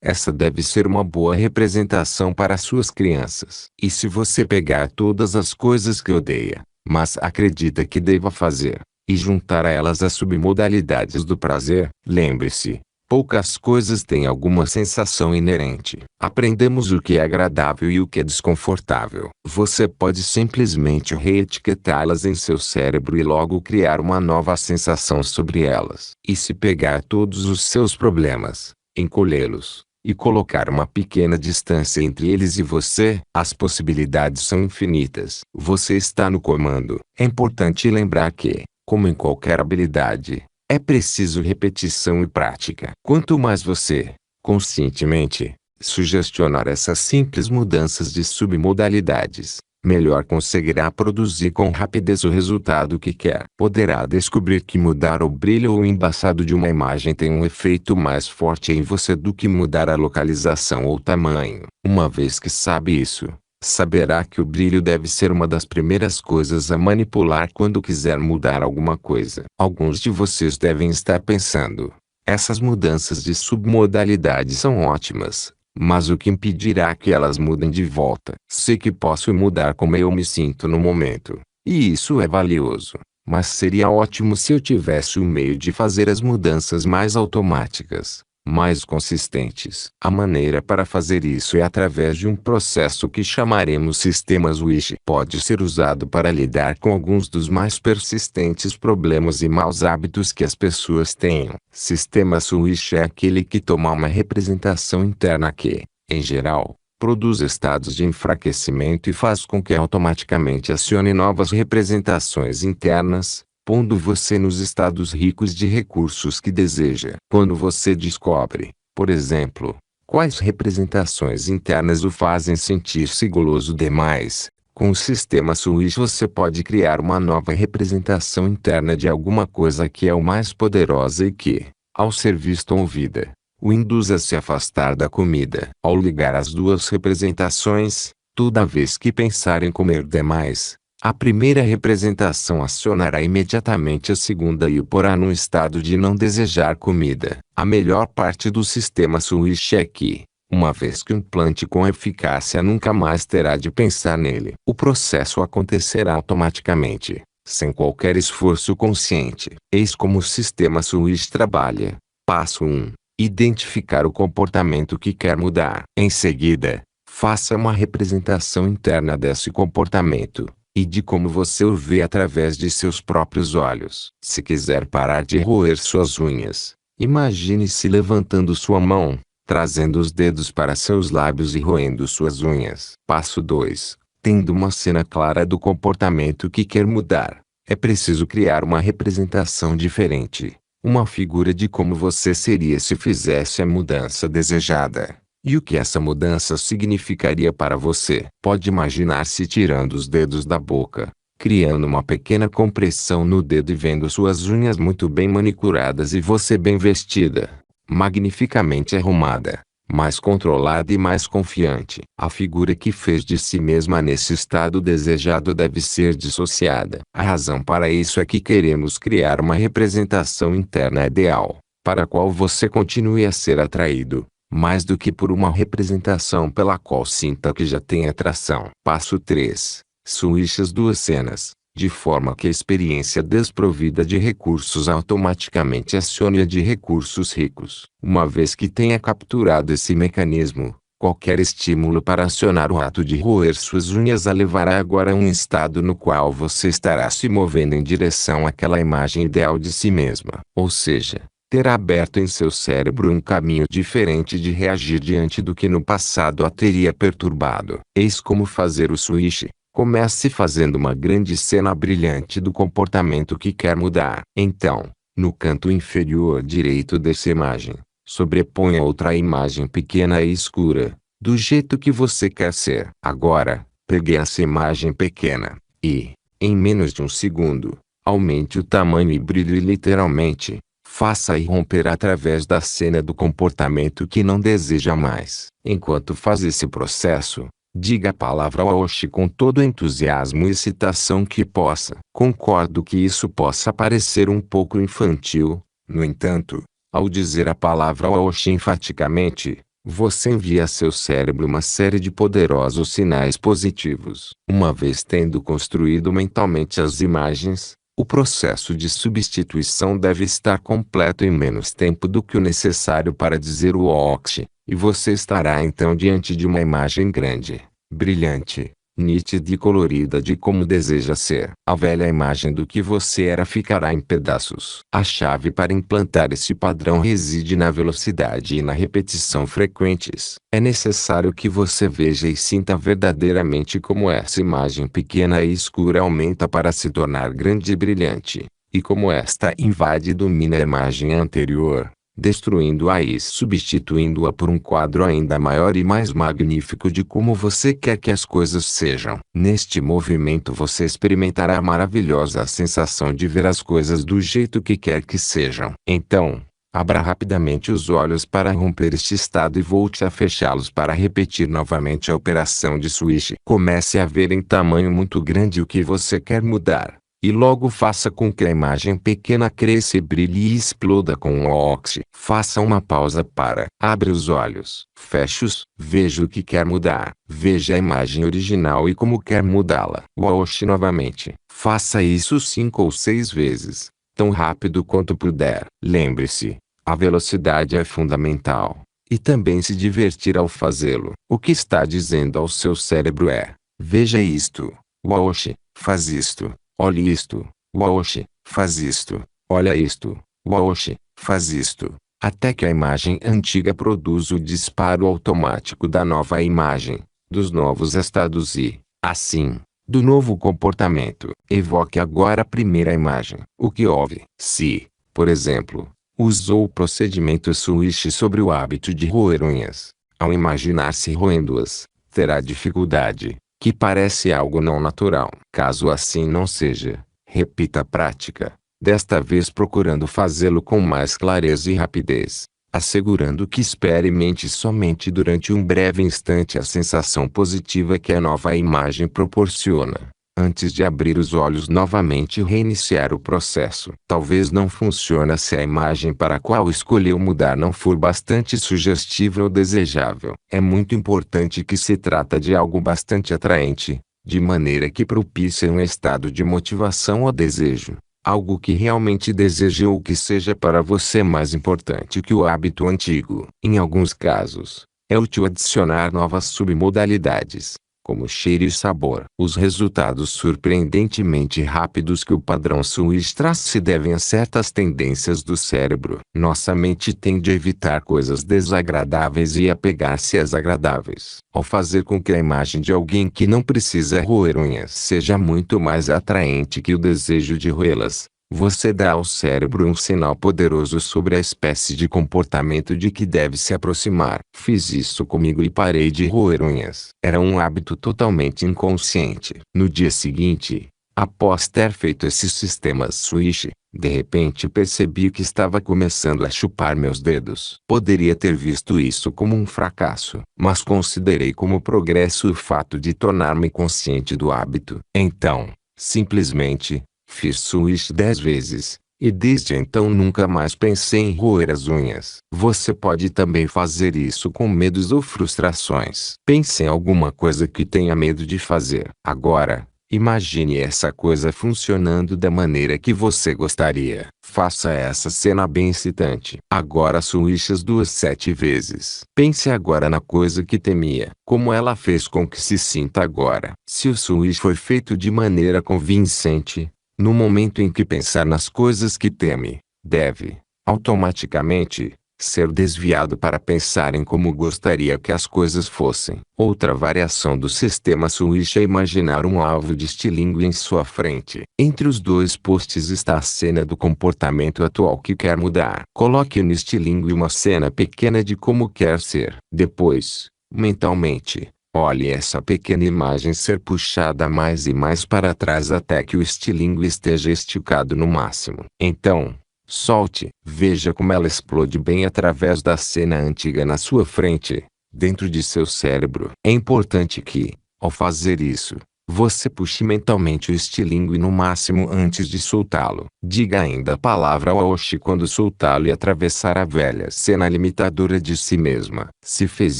Essa deve ser uma boa representação para suas crianças. E se você pegar todas as coisas que odeia, mas acredita que deva fazer, e juntar a elas as submodalidades do prazer, lembre-se: poucas coisas têm alguma sensação inerente. Aprendemos o que é agradável e o que é desconfortável. Você pode simplesmente reetiquetá-las em seu cérebro e logo criar uma nova sensação sobre elas. E se pegar todos os seus problemas, encolhê-los, e colocar uma pequena distância entre eles e você, as possibilidades são infinitas. Você está no comando. É importante lembrar que, como em qualquer habilidade, é preciso repetição e prática. Quanto mais você, conscientemente, sugestionar essas simples mudanças de submodalidades, melhor conseguirá produzir com rapidez o resultado que quer. Poderá descobrir que mudar o brilho ou o embaçado de uma imagem tem um efeito mais forte em você do que mudar a localização ou tamanho. Uma vez que sabe isso, saberá que o brilho deve ser uma das primeiras coisas a manipular quando quiser mudar alguma coisa. Alguns de vocês devem estar pensando: essas mudanças de submodalidade são ótimas, mas o que impedirá que elas mudem de volta? Sei que posso mudar como eu me sinto no momento, e isso é valioso, mas seria ótimo se eu tivesse o meio de fazer as mudanças mais automáticas. mais consistentes. A maneira para fazer isso é através de um processo que chamaremos sistema Swish. Pode ser usado para lidar com alguns dos mais persistentes problemas e maus hábitos que as pessoas tenham. Sistema Swish é aquele que toma uma representação interna que, em geral, produz estados de enfraquecimento e faz com que automaticamente acione novas representações internas, pondo você nos estados ricos de recursos que deseja. Quando você descobre, por exemplo, quais representações internas o fazem sentir-se guloso demais, com o sistema Swish você pode criar uma nova representação interna de alguma coisa que é o mais poderosa e que, ao ser vista ou ouvida, o induz a se afastar da comida. Ao ligar as duas representações, toda vez que pensar em comer demais, a primeira representação acionará imediatamente a segunda e o porá num estado de não desejar comida. A melhor parte do sistema Swish é que, uma vez que o implante com eficácia nunca mais terá de pensar nele. O processo acontecerá automaticamente, sem qualquer esforço consciente. Eis como o sistema Swish trabalha. Passo 1. Identificar o comportamento que quer mudar. Em seguida, faça uma representação interna desse comportamento e de como você o vê através de seus próprios olhos. Se quiser parar de roer suas unhas, imagine-se levantando sua mão, trazendo os dedos para seus lábios e roendo suas unhas. Passo 2. Tendo uma cena clara do comportamento que quer mudar, é preciso criar uma representação diferente, uma figura de como você seria se fizesse a mudança desejada. E o que essa mudança significaria para você? Pode imaginar-se tirando os dedos da boca, criando uma pequena compressão no dedo e vendo suas unhas muito bem manicuradas e você bem vestida, magnificamente arrumada, mais controlada e mais confiante. A figura que fez de si mesma nesse estado desejado deve ser dissociada. A razão para isso é que queremos criar uma representação interna ideal, para a qual você continue a ser atraído, mais do que por uma representação pela qual sinta que já tem atração. Passo 3. Swish as duas cenas, de forma que a experiência desprovida de recursos automaticamente acione a de recursos ricos. Uma vez que tenha capturado esse mecanismo, qualquer estímulo para acionar o ato de roer suas unhas a levará agora a um estado no qual você estará se movendo em direção àquela imagem ideal de si mesma. Ou seja, terá aberto em seu cérebro um caminho diferente de reagir diante do que no passado a teria perturbado. Eis como fazer o Swish. Comece fazendo uma grande cena brilhante do comportamento que quer mudar. Então, no canto inferior direito dessa imagem, sobreponha outra imagem pequena e escura, do jeito que você quer ser. Agora, pegue essa imagem pequena e, em menos de um segundo, aumente o tamanho e brilho e literalmente, faça irromper através da cena do comportamento que não deseja mais. Enquanto faz esse processo, diga a palavra Oxi com todo o entusiasmo e excitação que possa. Concordo que isso possa parecer um pouco infantil, no entanto, ao dizer a palavra Oxi enfaticamente, você envia a seu cérebro uma série de poderosos sinais positivos. Uma vez tendo construído mentalmente as imagens, o processo de substituição deve estar completo em menos tempo do que o necessário para dizer o Oxi, e você estará então diante de uma imagem grande, brilhante, nítida e colorida de como deseja ser. A velha imagem do que você era ficará em pedaços. A chave para implantar esse padrão reside na velocidade e na repetição frequentes. É necessário que você veja e sinta verdadeiramente como essa imagem pequena e escura aumenta para se tornar grande e brilhante, e como esta invade e domina a imagem anterior, destruindo-a e substituindo-a por um quadro ainda maior e mais magnífico de como você quer que as coisas sejam. Neste movimento você experimentará a maravilhosa sensação de ver as coisas do jeito que quer que sejam. Então, abra rapidamente os olhos para romper este estado e volte a fechá-los para repetir novamente a operação de Swish. Comece a ver em tamanho muito grande o que você quer mudar. E logo faça com que a imagem pequena cresça e brilhe e exploda com o Oxi. Faça uma pausa para. Abre os olhos. Feche-os. Veja o que quer mudar. Veja a imagem original e como quer mudá-la. Oxi novamente. Faça isso 5 ou 6 vezes, tão rápido quanto puder. Lembre-se, A velocidade é fundamental. E também se divertir ao fazê-lo. O que está dizendo ao seu cérebro é: veja isto. Oxe, faz isto. Olhe isto. Oxe, faz isto. Olha isto. Oxe, faz isto. Até que a imagem antiga produza o disparo automático da nova imagem, dos novos estados e, assim, do novo comportamento. Evoque agora a primeira imagem. O que houve? Se, por exemplo, usou o procedimento Swish sobre o hábito de roer unhas. Ao imaginar-se roendo-as, terá dificuldade, que parece algo não natural. Caso assim não seja, repita a prática, desta vez procurando fazê-lo com mais clareza e rapidez, assegurando que experimente somente durante um breve instante a sensação positiva que a nova imagem proporciona, antes de abrir os olhos novamente e reiniciar o processo. Talvez não funcione se a imagem para a qual escolheu mudar não for bastante sugestiva ou desejável. É muito importante que se trata de algo bastante atraente, de maneira que propicie um estado de motivação ou desejo. Algo que realmente deseje ou que seja para você mais importante que o hábito antigo. Em alguns casos, é útil adicionar novas submodalidades, como cheiro e sabor. Os resultados surpreendentemente rápidos que o padrão Swish traz se devem a certas tendências do cérebro. Nossa mente tende a evitar coisas desagradáveis e apegar-se às agradáveis. Ao fazer com que a imagem de alguém que não precisa roer unhas seja muito mais atraente que o desejo de roê-las, você dá ao cérebro um sinal poderoso sobre a espécie de comportamento de que deve se aproximar. Fiz isso comigo e parei de roer unhas. Era um hábito totalmente inconsciente. No dia seguinte, após ter feito esses sistemas Swish, de repente percebi que estava começando a chupar meus dedos. Poderia ter visto isso como um fracasso, mas considerei como progresso o fato de tornar-me consciente do hábito. Então, simplesmente, fiz Swish 10 vezes, e desde então nunca mais pensei em roer as unhas. Você pode também fazer isso com medos ou frustrações. Pense em alguma coisa que tenha medo de fazer. Agora, imagine essa coisa funcionando da maneira que você gostaria. Faça essa cena bem excitante. Agora Swish as 7 vezes. Pense agora na coisa que temia. Como ela fez com que se sinta agora. Se o Swish foi feito de maneira convincente, no momento em que pensar nas coisas que teme, deve, automaticamente, ser desviado para pensar em como gostaria que as coisas fossem. Outra variação do sistema Swish é imaginar um alvo de estilingue em sua frente. Entre os dois posts está a cena do comportamento atual que quer mudar. Coloque no estilingue uma cena pequena de como quer ser. Depois, mentalmente, olhe essa pequena imagem ser puxada mais e mais para trás até que o estilingue esteja esticado no máximo. Então, solte. Veja como ela explode bem através da cena antiga na sua frente, dentro de seu cérebro. É importante que, ao fazer isso, você puxe mentalmente o estilingue no máximo antes de soltá-lo. Diga ainda a palavra Oxi quando soltá-lo e atravessar a velha cena limitadora de si mesma. Se fez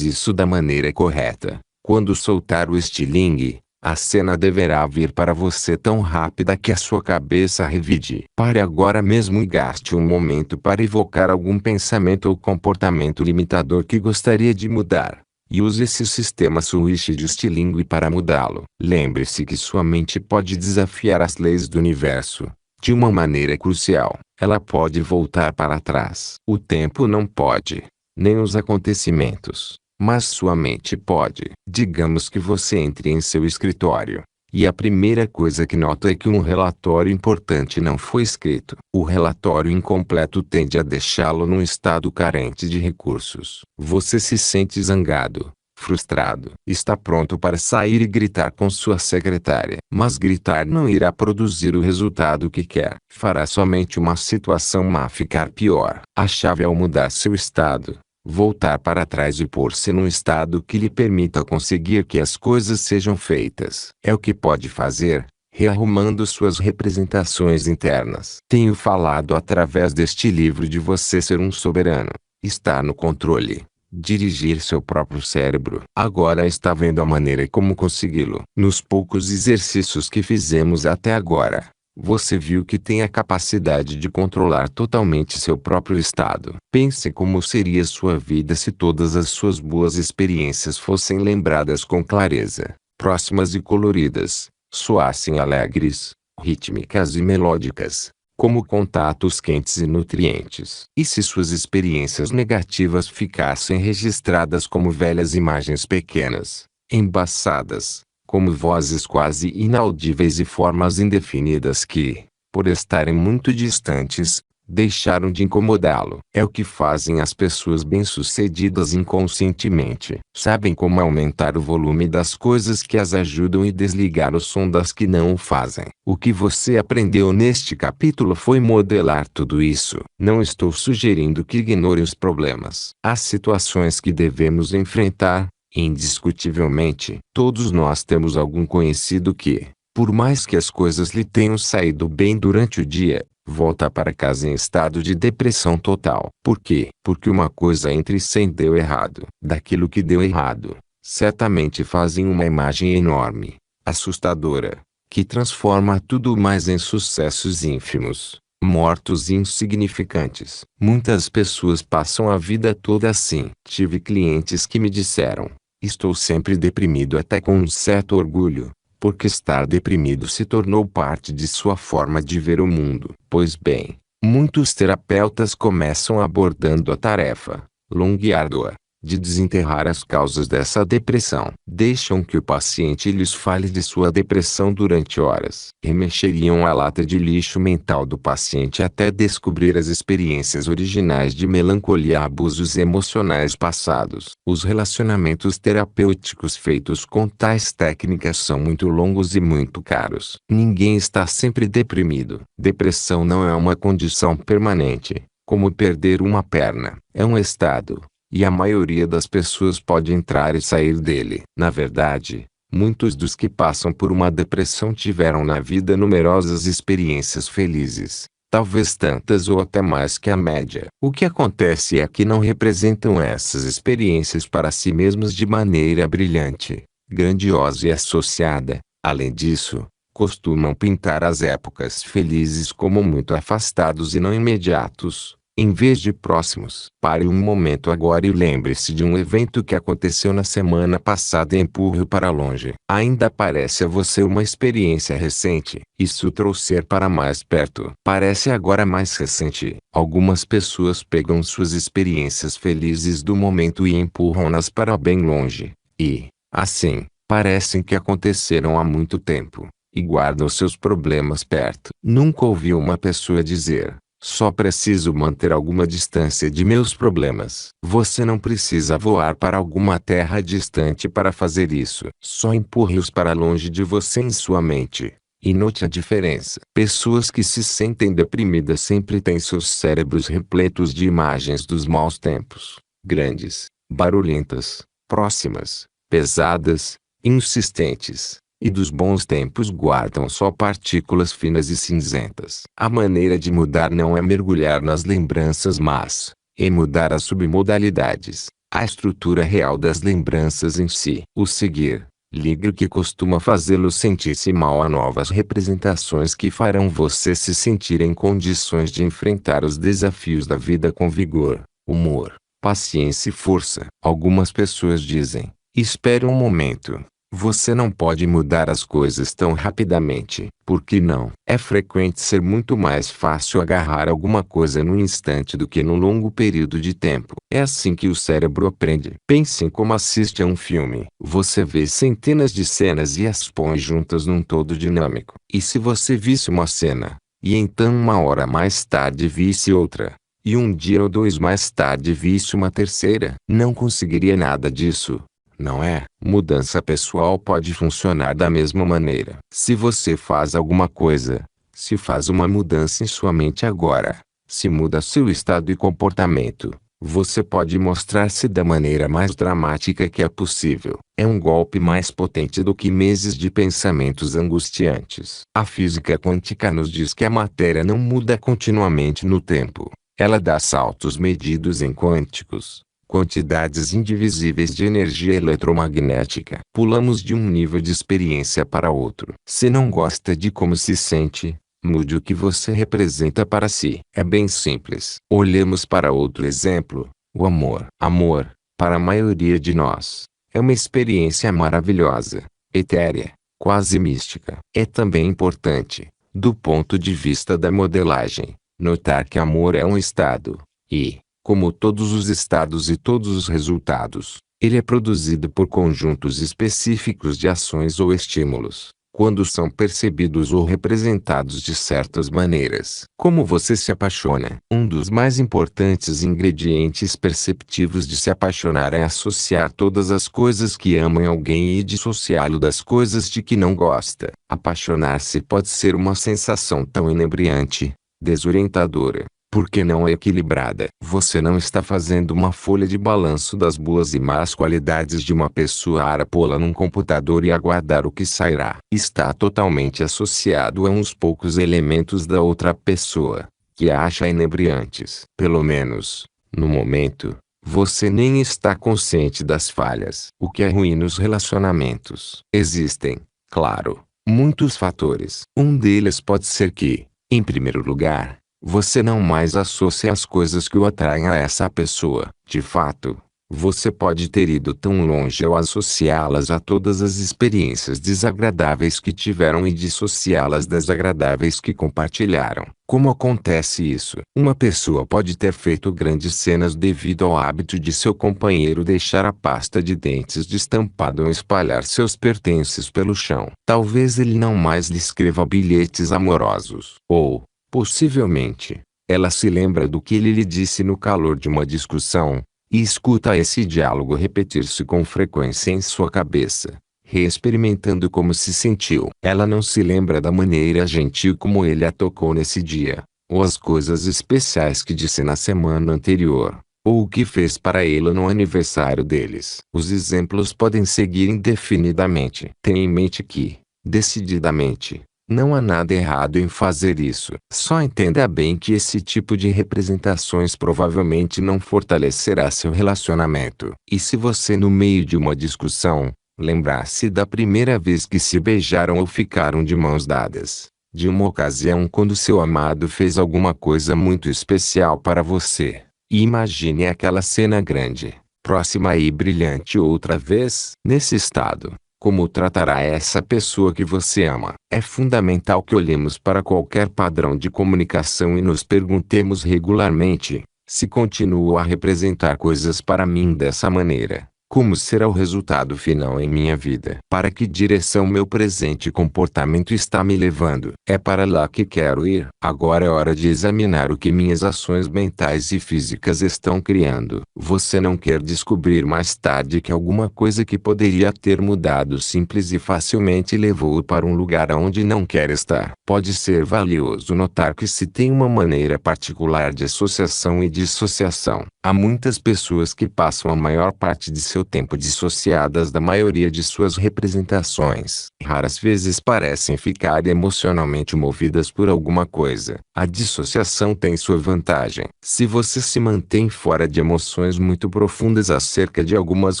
isso da maneira correta, quando soltar o estilingue, a cena deverá vir para você tão rápida que a sua cabeça revide. Pare agora mesmo e gaste um momento para evocar algum pensamento ou comportamento limitador que gostaria de mudar. E use esse sistema Swish de estilingue para mudá-lo. Lembre-se que sua mente pode desafiar as leis do universo, de uma maneira crucial. Ela pode voltar para trás. O tempo não pode, nem os acontecimentos. Mas sua mente pode. Digamos que você entre em seu escritório, e a primeira coisa que nota é que um relatório importante não foi escrito. O relatório incompleto tende a deixá-lo num estado carente de recursos. Você se sente zangado, frustrado. Está pronto para sair e gritar com sua secretária. Mas gritar não irá produzir o resultado que quer. Fará somente uma situação má ficar pior. A chave é mudar seu estado. Voltar para trás e pôr-se num estado que lhe permita conseguir que as coisas sejam feitas. É o que pode fazer, rearrumando suas representações internas. Tenho falado através deste livro de você ser um soberano, estar no controle, dirigir seu próprio cérebro. Agora está vendo a maneira como consegui-lo. Nos poucos exercícios que fizemos até agora, Você viu que tem a capacidade de controlar totalmente seu próprio estado. Pense como seria sua vida se todas as suas boas experiências fossem lembradas com clareza, próximas e coloridas, soassem alegres, rítmicas e melódicas, como contatos quentes e nutrientes. E se suas experiências negativas ficassem registradas como velhas imagens pequenas, embaçadas, como vozes quase inaudíveis e formas indefinidas que, por estarem muito distantes, deixaram de incomodá-lo. É o que fazem as pessoas bem-sucedidas inconscientemente. Sabem como aumentar o volume das coisas que as ajudam e desligar o som das que não o fazem. O que você aprendeu neste capítulo foi modelar tudo isso. Não estou sugerindo que ignore os problemas. Há situações que devemos enfrentar. Indiscutivelmente, todos nós temos algum conhecido que, por mais que as coisas lhe tenham saído bem durante o dia, volta para casa em estado de depressão total. Por quê? Porque uma coisa entre sem deu errado. Daquilo que deu errado, certamente fazem uma imagem enorme, assustadora, que transforma tudo mais em sucessos ínfimos, mortos e insignificantes. Muitas pessoas passam a vida toda assim. Tive clientes que me disseram: estou sempre deprimido, até com um certo orgulho, porque estar deprimido se tornou parte de sua forma de ver o mundo. Pois bem, muitos terapeutas começam abordando a tarefa, longa e árdua, de desenterrar as causas dessa depressão. Deixam que o paciente lhes fale de sua depressão durante horas. Remexeriam a lata de lixo mental do paciente até descobrir as experiências originais de melancolia e abusos emocionais passados. Os relacionamentos terapêuticos feitos com tais técnicas são muito longos e muito caros. Ninguém está sempre deprimido. Depressão não é uma condição permanente, como perder uma perna. É um estado. E a maioria das pessoas pode entrar e sair dele. Na verdade, muitos dos que passam por uma depressão tiveram na vida numerosas experiências felizes, talvez tantas ou até mais que a média. O que acontece é que não representam essas experiências para si mesmos de maneira brilhante, grandiosa e associada. Além disso, costumam pintar as épocas felizes como muito afastados e não imediatos, em vez de próximos. Pare um momento agora e lembre-se de um evento que aconteceu na semana passada e empurre-o para longe. Ainda parece a você uma experiência recente. E se o trouxer para mais perto, parece agora mais recente. Algumas pessoas pegam suas experiências felizes do momento e empurram-nas para bem longe. E, assim, parecem que aconteceram há muito tempo. E guardam seus problemas perto. Nunca ouvi uma pessoa dizer: só preciso manter alguma distância de meus problemas. Você não precisa voar para alguma terra distante para fazer isso. Só empurre-os para longe de você em sua mente. E note a diferença. Pessoas que se sentem deprimidas sempre têm seus cérebros repletos de imagens dos maus tempos. Grandes, barulhentas, próximas, pesadas, insistentes. E dos bons tempos guardam só partículas finas e cinzentas. A maneira de mudar não é mergulhar nas lembranças, mas é mudar as submodalidades, a estrutura real das lembranças em si. O seguir, ligue que costuma fazê-lo sentir-se mal a novas representações que farão você se sentir em condições de enfrentar os desafios da vida com vigor, humor, paciência e força. Algumas pessoas dizem: espere um momento. Você não pode mudar as coisas tão rapidamente. Por que não? É frequente ser muito mais fácil agarrar alguma coisa num instante do que num longo período de tempo. É assim que o cérebro aprende. Pense em como assiste a um filme. Você vê centenas de cenas e as põe juntas num todo dinâmico. E se você visse uma cena, e então uma hora mais tarde visse outra, e um dia ou dois mais tarde visse uma terceira, não conseguiria nada disso. Não é? Mudança pessoal pode funcionar da mesma maneira. Se você faz alguma coisa, se faz uma mudança em sua mente agora, se muda seu estado e comportamento, você pode mostrar-se da maneira mais dramática que é possível. É um golpe mais potente do que meses de pensamentos angustiantes. A física quântica nos diz que a matéria não muda continuamente no tempo. Ela dá saltos medidos em quânticos, quantidades indivisíveis de energia eletromagnética. Pulamos de um nível de experiência para outro. Se não gosta de como se sente, Mude o que você representa para si. É bem simples. Olhemos para outro exemplo. O amor. Amor, para a maioria de nós, é uma experiência maravilhosa, etérea, quase mística. É também importante, do ponto de vista da modelagem, notar que amor é um estado, e, como todos os estados e todos os resultados, ele é produzido por conjuntos específicos de ações ou estímulos, quando são percebidos ou representados de certas maneiras. Como você se apaixona? Um dos mais importantes ingredientes perceptivos de se apaixonar é associar todas as coisas que ama em alguém e dissociá-lo das coisas de que não gosta. Apaixonar-se pode ser uma sensação tão inebriante, desorientadora, porque não é equilibrada. Você não está fazendo uma folha de balanço das boas e más qualidades de uma pessoa para pô-la num computador e aguardar o que sairá. Está totalmente associado a uns poucos elementos da outra pessoa, que a acha inebriantes. Pelo menos, no momento, você nem está consciente das falhas. O que é ruim nos relacionamentos? Existem, claro, muitos fatores. Um deles pode ser que, em primeiro lugar, você não mais associa as coisas que o atraem a essa pessoa. De fato, você pode ter ido tão longe ao associá-las a todas as experiências desagradáveis que tiveram e dissociá-las das agradáveis que compartilharam. Como acontece isso? Uma pessoa pode ter feito grandes cenas devido ao hábito de seu companheiro deixar a pasta de dentes destampada ou espalhar seus pertences pelo chão. Talvez ele não mais lhe escreva bilhetes amorosos. Ou, possivelmente, ela se lembra do que ele lhe disse no calor de uma discussão, e escuta esse diálogo repetir-se com frequência em sua cabeça, reexperimentando como se sentiu. Ela não se lembra da maneira gentil como ele a tocou nesse dia, ou as coisas especiais que disse na semana anterior, ou o que fez para ela no aniversário deles. Os exemplos podem seguir indefinidamente. Tenha em mente que, decididamente, não há nada errado em fazer isso. Só entenda bem que esse tipo de representações provavelmente não fortalecerá seu relacionamento. E se você, no meio de uma discussão, lembrar-se da primeira vez que se beijaram ou ficaram de mãos dadas, de uma ocasião quando seu amado fez alguma coisa muito especial para você, e imagine aquela cena grande, próxima e brilhante outra vez, nesse estado, como tratará essa pessoa que você ama? É fundamental que olhemos para qualquer padrão de comunicação e nos perguntemos regularmente: se continuo a representar coisas para mim dessa maneira, como será o resultado final em minha vida? Para que direção meu presente comportamento está me levando? É para lá que quero ir? Agora é hora de examinar o que minhas ações mentais e físicas estão criando. Você não quer descobrir mais tarde que alguma coisa que poderia ter mudado simples e facilmente levou-o para um lugar onde não quer estar. Pode ser valioso notar que se tem uma maneira particular de associação e dissociação. Há muitas pessoas que passam a maior parte de seu tempo dissociadas da maioria de suas representações. Raras vezes parecem ficar emocionalmente movidas por alguma coisa. A dissociação tem sua vantagem. Se você se mantém fora de emoções muito profundas acerca de algumas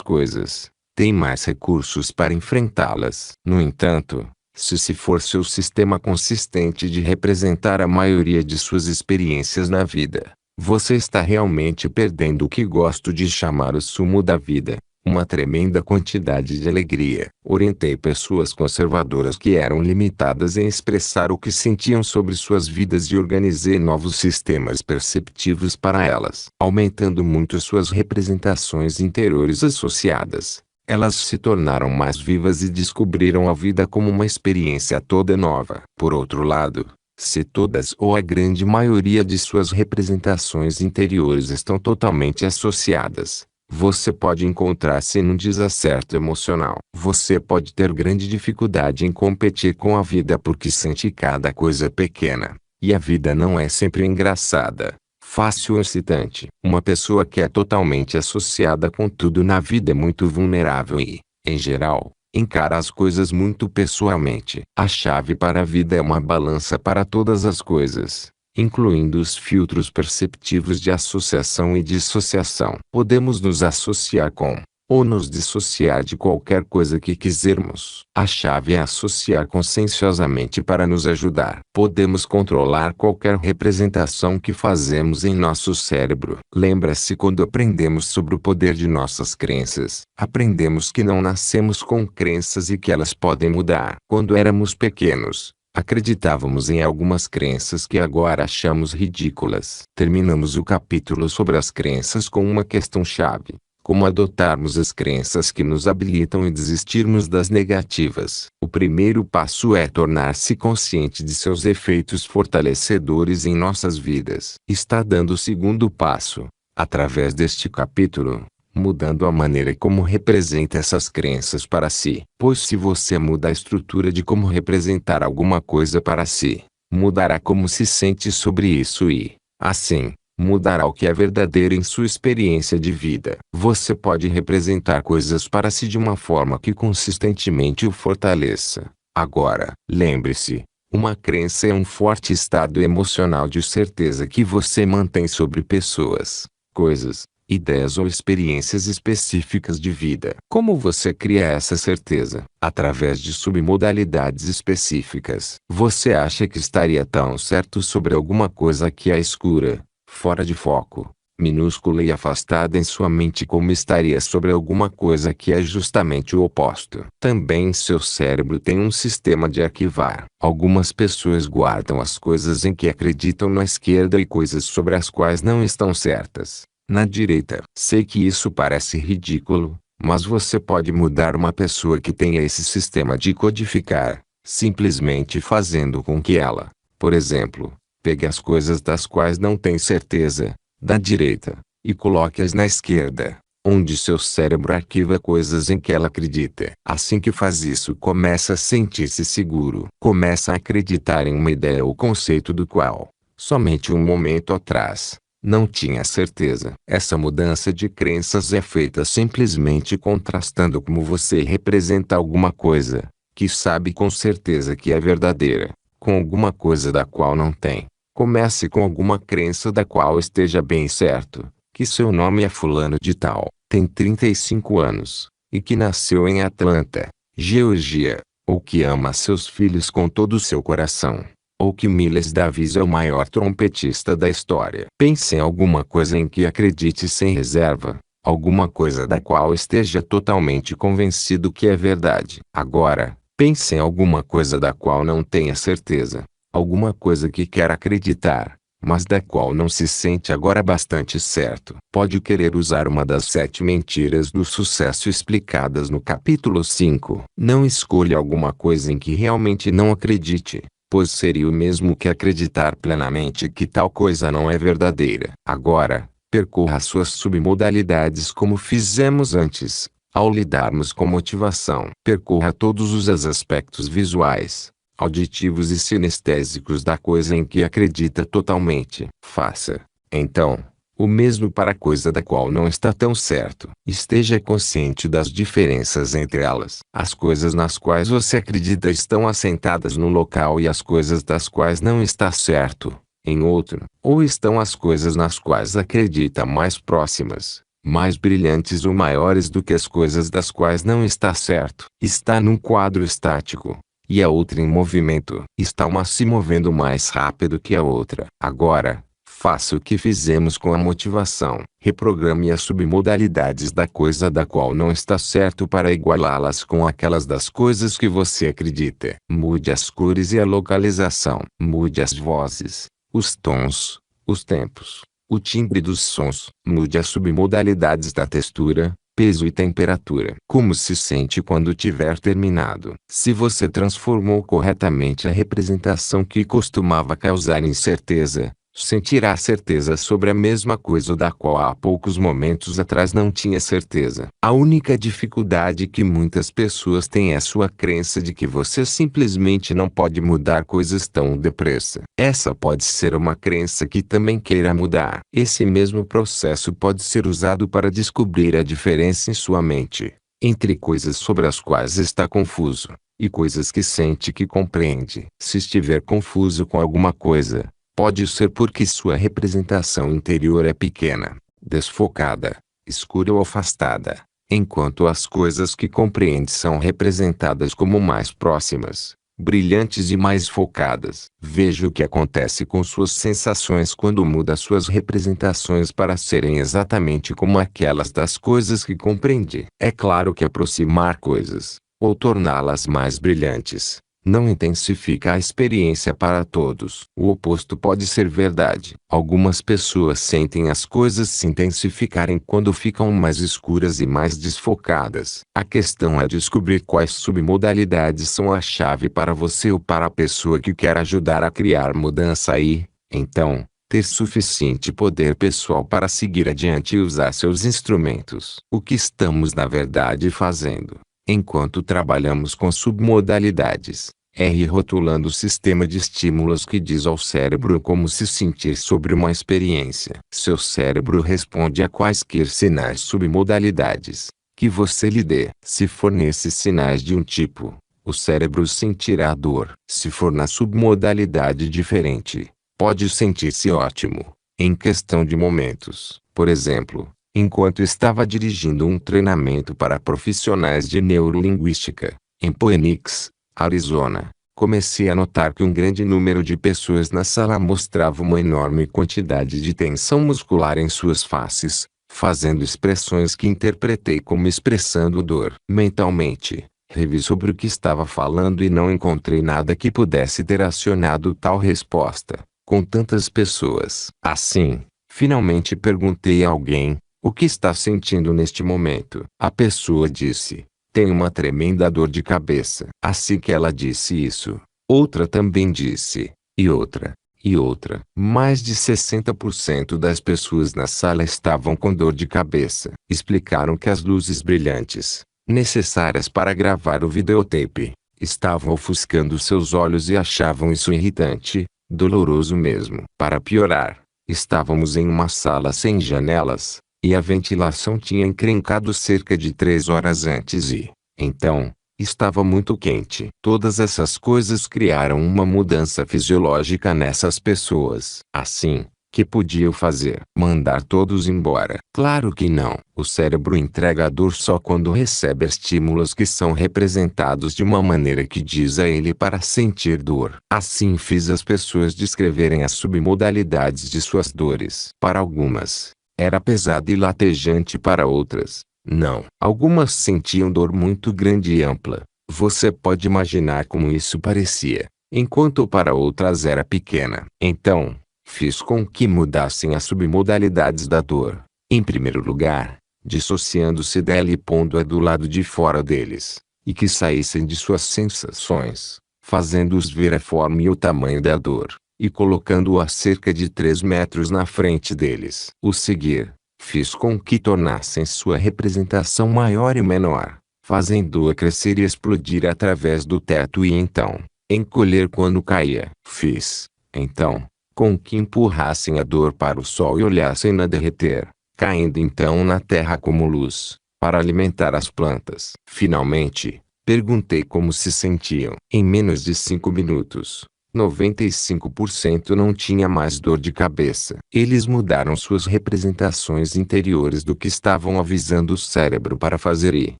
coisas, tem mais recursos para enfrentá-las. No entanto, se for seu sistema consistente de representar a maioria de suas experiências na vida, você está realmente perdendo o que gosto de chamar o sumo da vida, uma tremenda quantidade de alegria. Orientei pessoas conservadoras que eram limitadas em expressar o que sentiam sobre suas vidas e organizei novos sistemas perceptivos para elas, aumentando muito suas representações interiores associadas. Elas se tornaram mais vivas e descobriram a vida como uma experiência toda nova. Por outro lado, se todas ou a grande maioria de suas representações interiores estão totalmente associadas, você pode encontrar-se num desacerto emocional. Você pode ter grande dificuldade em competir com a vida porque sente cada coisa pequena, e a vida não é sempre engraçada, fácil ou excitante. Uma pessoa que é totalmente associada com tudo na vida é muito vulnerável e, em geral, encara as coisas muito pessoalmente. A chave para a vida é uma balança para todas as coisas, incluindo os filtros perceptivos de associação e dissociação. Podemos nos associar com, ou nos dissociar de qualquer coisa que quisermos. A chave é associar conscienciosamente para nos ajudar. Podemos controlar qualquer representação que fazemos em nosso cérebro. Lembra-se quando aprendemos sobre o poder de nossas crenças. Aprendemos que não nascemos com crenças e que elas podem mudar. Quando éramos pequenos, acreditávamos em algumas crenças que agora achamos ridículas. Terminamos o capítulo sobre as crenças com uma questão-chave: como adotarmos as crenças que nos habilitam e desistirmos das negativas. O primeiro passo é tornar-se consciente de seus efeitos fortalecedores em nossas vidas. Está dando o segundo passo, através deste capítulo, mudando a maneira como representa essas crenças para si. Pois se você muda a estrutura de como representar alguma coisa para si, mudará como se sente sobre isso e, assim, mudará o que é verdadeiro em sua experiência de vida. Você pode representar coisas para si de uma forma que consistentemente o fortaleça. Agora, lembre-se, uma crença é um forte estado emocional de certeza que você mantém sobre pessoas, coisas, ideias ou experiências específicas de vida. Como você cria essa certeza? Através de submodalidades específicas. Você acha que estaria tão certo sobre alguma coisa que é escura, fora de foco, minúscula e afastada em sua mente como estaria sobre alguma coisa que é justamente o oposto. Também seu cérebro tem um sistema de arquivar. Algumas pessoas guardam as coisas em que acreditam na esquerda e coisas sobre as quais não estão certas na direita. Sei que isso parece ridículo, mas você pode mudar uma pessoa que tenha esse sistema de codificar, simplesmente fazendo com que ela, por exemplo, pegue as coisas das quais não tem certeza, da direita, e coloque-as na esquerda, onde seu cérebro arquiva coisas em que ela acredita. Assim que faz isso, começa a sentir-se seguro. Começa a acreditar em uma ideia ou conceito do qual, somente um momento atrás, não tinha certeza. Essa mudança de crenças é feita simplesmente contrastando como você representa alguma coisa, que sabe com certeza que é verdadeira, com alguma coisa da qual não tem. Comece com alguma crença da qual esteja bem certo, que seu nome é fulano de tal, tem 35 anos, e que nasceu em Atlanta, Geórgia, ou que ama seus filhos com todo o seu coração, ou que Miles Davis é o maior trompetista da história. Pense em alguma coisa em que acredite sem reserva, alguma coisa da qual esteja totalmente convencido que é verdade. Agora, pense em alguma coisa da qual não tenha certeza, alguma coisa que quer acreditar, mas da qual não se sente agora bastante certo. Pode querer usar uma das 7 mentiras do sucesso explicadas no capítulo 5. Não escolha alguma coisa em que realmente não acredite, pois seria o mesmo que acreditar plenamente que tal coisa não é verdadeira. Agora, percorra suas submodalidades como fizemos antes, ao lidarmos com motivação. Percorra todos os aspectos visuais, auditivos e sinestésicos da coisa em que acredita totalmente. Faça, então, o mesmo para a coisa da qual não está tão certo. Esteja consciente das diferenças entre elas. As coisas nas quais você acredita estão assentadas num local e as coisas das quais não está certo, em outro. Ou estão as coisas nas quais acredita mais próximas, mais brilhantes ou maiores do que as coisas das quais não está certo. Está num quadro estático, e a outra em movimento. Está uma se movendo mais rápido que a outra. Agora, faça o que fizemos com a motivação. Reprograme as submodalidades da coisa da qual não está certo para igualá-las com aquelas das coisas que você acredita. Mude as cores e a localização. Mude as vozes, os tons, os tempos, o timbre dos sons. Mude as submodalidades da textura, peso e temperatura. Como se sente quando tiver terminado? Se você transformou corretamente a representação que costumava causar incerteza, sentirá certeza sobre a mesma coisa da qual há poucos momentos atrás não tinha certeza. A única dificuldade que muitas pessoas têm é sua crença de que você simplesmente não pode mudar coisas tão depressa. Essa pode ser uma crença que também queira mudar. Esse mesmo processo pode ser usado para descobrir a diferença em sua mente entre coisas sobre as quais está confuso e coisas que sente que compreende. Se estiver confuso com alguma coisa, pode ser porque sua representação interior é pequena, desfocada, escura ou afastada. enquanto as coisas que compreende são representadas como mais próximas, brilhantes e mais focadas. Veja o que acontece com suas sensações quando muda suas representações para serem exatamente como aquelas das coisas que compreende. É claro que aproximar coisas, ou torná-las mais brilhantes, não intensifica a experiência para todos. O oposto pode ser verdade. Algumas pessoas sentem as coisas se intensificarem quando ficam mais escuras e mais desfocadas. A questão é descobrir quais submodalidades são a chave para você ou para a pessoa que quer ajudar a criar mudança e, então, ter suficiente poder pessoal para seguir adiante e usar seus instrumentos. O que estamos na verdade fazendo, enquanto trabalhamos com submodalidades, é rotulando o sistema de estímulos que diz ao cérebro como se sentir sobre uma experiência. Seu cérebro responde a quaisquer sinais submodalidades que você lhe dê. Se for nesses sinais de um tipo, o cérebro sentirá dor. Se for na submodalidade diferente, pode sentir-se ótimo, em questão de momentos. Por exemplo, enquanto estava dirigindo um treinamento para profissionais de neurolinguística, em Phoenix, Arizona, comecei a notar que um grande número de pessoas na sala mostrava uma enorme quantidade de tensão muscular em suas faces, fazendo expressões que interpretei como expressando dor. Mentalmente, revi sobre o que estava falando e não encontrei nada que pudesse ter acionado tal resposta, com tantas pessoas. Assim, finalmente perguntei a alguém: o que está sentindo neste momento? A pessoa disse: tenho uma tremenda dor de cabeça. Assim que ela disse isso, outra também disse, e outra, e outra. Mais de 60% das pessoas na sala estavam com dor de cabeça. Explicaram que as luzes brilhantes, necessárias para gravar o videotape, estavam ofuscando seus olhos e achavam isso irritante, doloroso mesmo. Para piorar, estávamos em uma sala sem janelas, e a ventilação tinha encrencado cerca de 3 horas antes e, então, estava muito quente. Todas essas coisas criaram uma mudança fisiológica nessas pessoas. Assim, que podia eu fazer? Mandar todos embora? Claro que não. O cérebro entrega a dor só quando recebe estímulos que são representados de uma maneira que diz a ele para sentir dor. Assim fiz as pessoas descreverem as submodalidades de suas dores. Para algumas, era pesado e latejante, para outras, não. Algumas sentiam dor muito grande e ampla. Você pode imaginar como isso parecia, enquanto para outras era pequena. Então, fiz com que mudassem as submodalidades da dor. Em primeiro lugar, dissociando-se dela e pondo-a do lado de fora deles, e que saíssem de suas sensações, fazendo-os ver a forma e o tamanho da dor, e colocando-o a cerca de 3 metros na frente deles. O seguir, fiz com que tornassem sua representação maior e menor, fazendo-a crescer e explodir através do teto e então, encolher quando caía. Fiz, então, com que empurrassem a dor para o sol e olhassem-na derreter, caindo então na terra como luz, para alimentar as plantas. Finalmente, perguntei como se sentiam. Em menos de 5 minutos, 95% não tinha mais dor de cabeça. Eles mudaram suas representações interiores do que estavam avisando o cérebro para fazer e,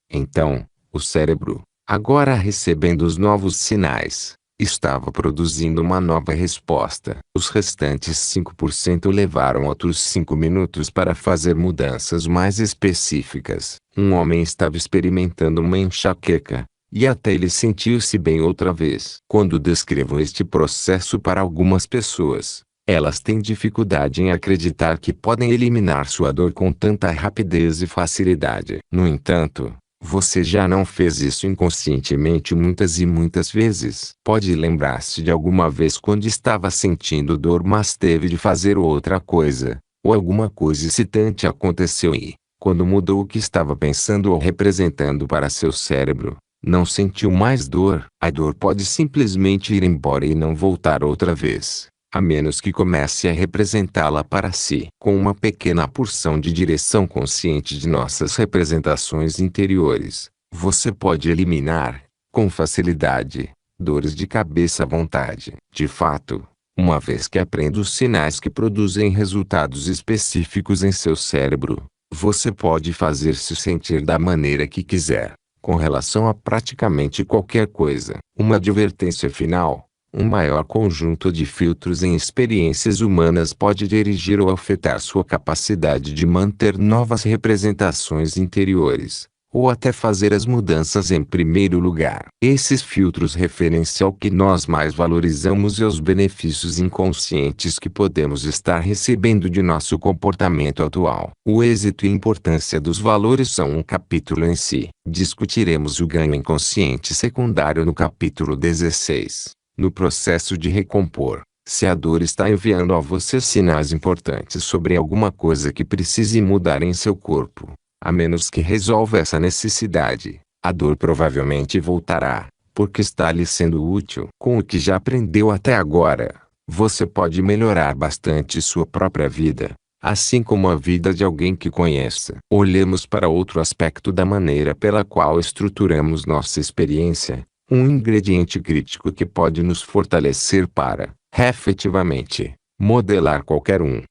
então, o cérebro, agora recebendo os novos sinais, estava produzindo uma nova resposta. Os restantes 5% levaram outros 5 minutos para fazer mudanças mais específicas. Um homem estava experimentando uma enxaqueca, e até ele sentiu-se bem outra vez. Quando descrevo este processo para algumas pessoas, elas têm dificuldade em acreditar que podem eliminar sua dor com tanta rapidez e facilidade. No entanto, você já não fez isso inconscientemente muitas e muitas vezes. Pode lembrar-se de alguma vez quando estava sentindo dor mas teve de fazer outra coisa, ou alguma coisa excitante aconteceu e, quando mudou o que estava pensando ou representando para seu cérebro, não sentiu mais dor. A dor pode simplesmente ir embora e não voltar outra vez, a menos que comece a representá-la para si. Com uma pequena porção de direção consciente de nossas representações interiores, você pode eliminar, com facilidade, dores de cabeça à vontade. De fato, uma vez que aprenda os sinais que produzem resultados específicos em seu cérebro, Você pode fazer-se sentir da maneira que quiser, com relação a praticamente qualquer coisa. Uma advertência final: um maior conjunto de filtros em experiências humanas pode dirigir ou afetar sua capacidade de manter novas representações interiores, ou até fazer as mudanças em primeiro lugar. Esses filtros referem-se ao que nós mais valorizamos e aos benefícios inconscientes que podemos estar recebendo de nosso comportamento atual. O êxito e a importância dos valores são um capítulo em si. Discutiremos o ganho inconsciente secundário no capítulo 16. No processo de recompor, se a dor está enviando a você sinais importantes sobre alguma coisa que precise mudar em seu corpo, a menos que resolva essa necessidade, a dor provavelmente voltará, porque está lhe sendo útil. Com o que já aprendeu até agora, você pode melhorar bastante sua própria vida, assim como a vida de alguém que conheça. Olhemos para outro aspecto da maneira pela qual estruturamos nossa experiência, um ingrediente crítico que pode nos fortalecer para, efetivamente, modelar qualquer um.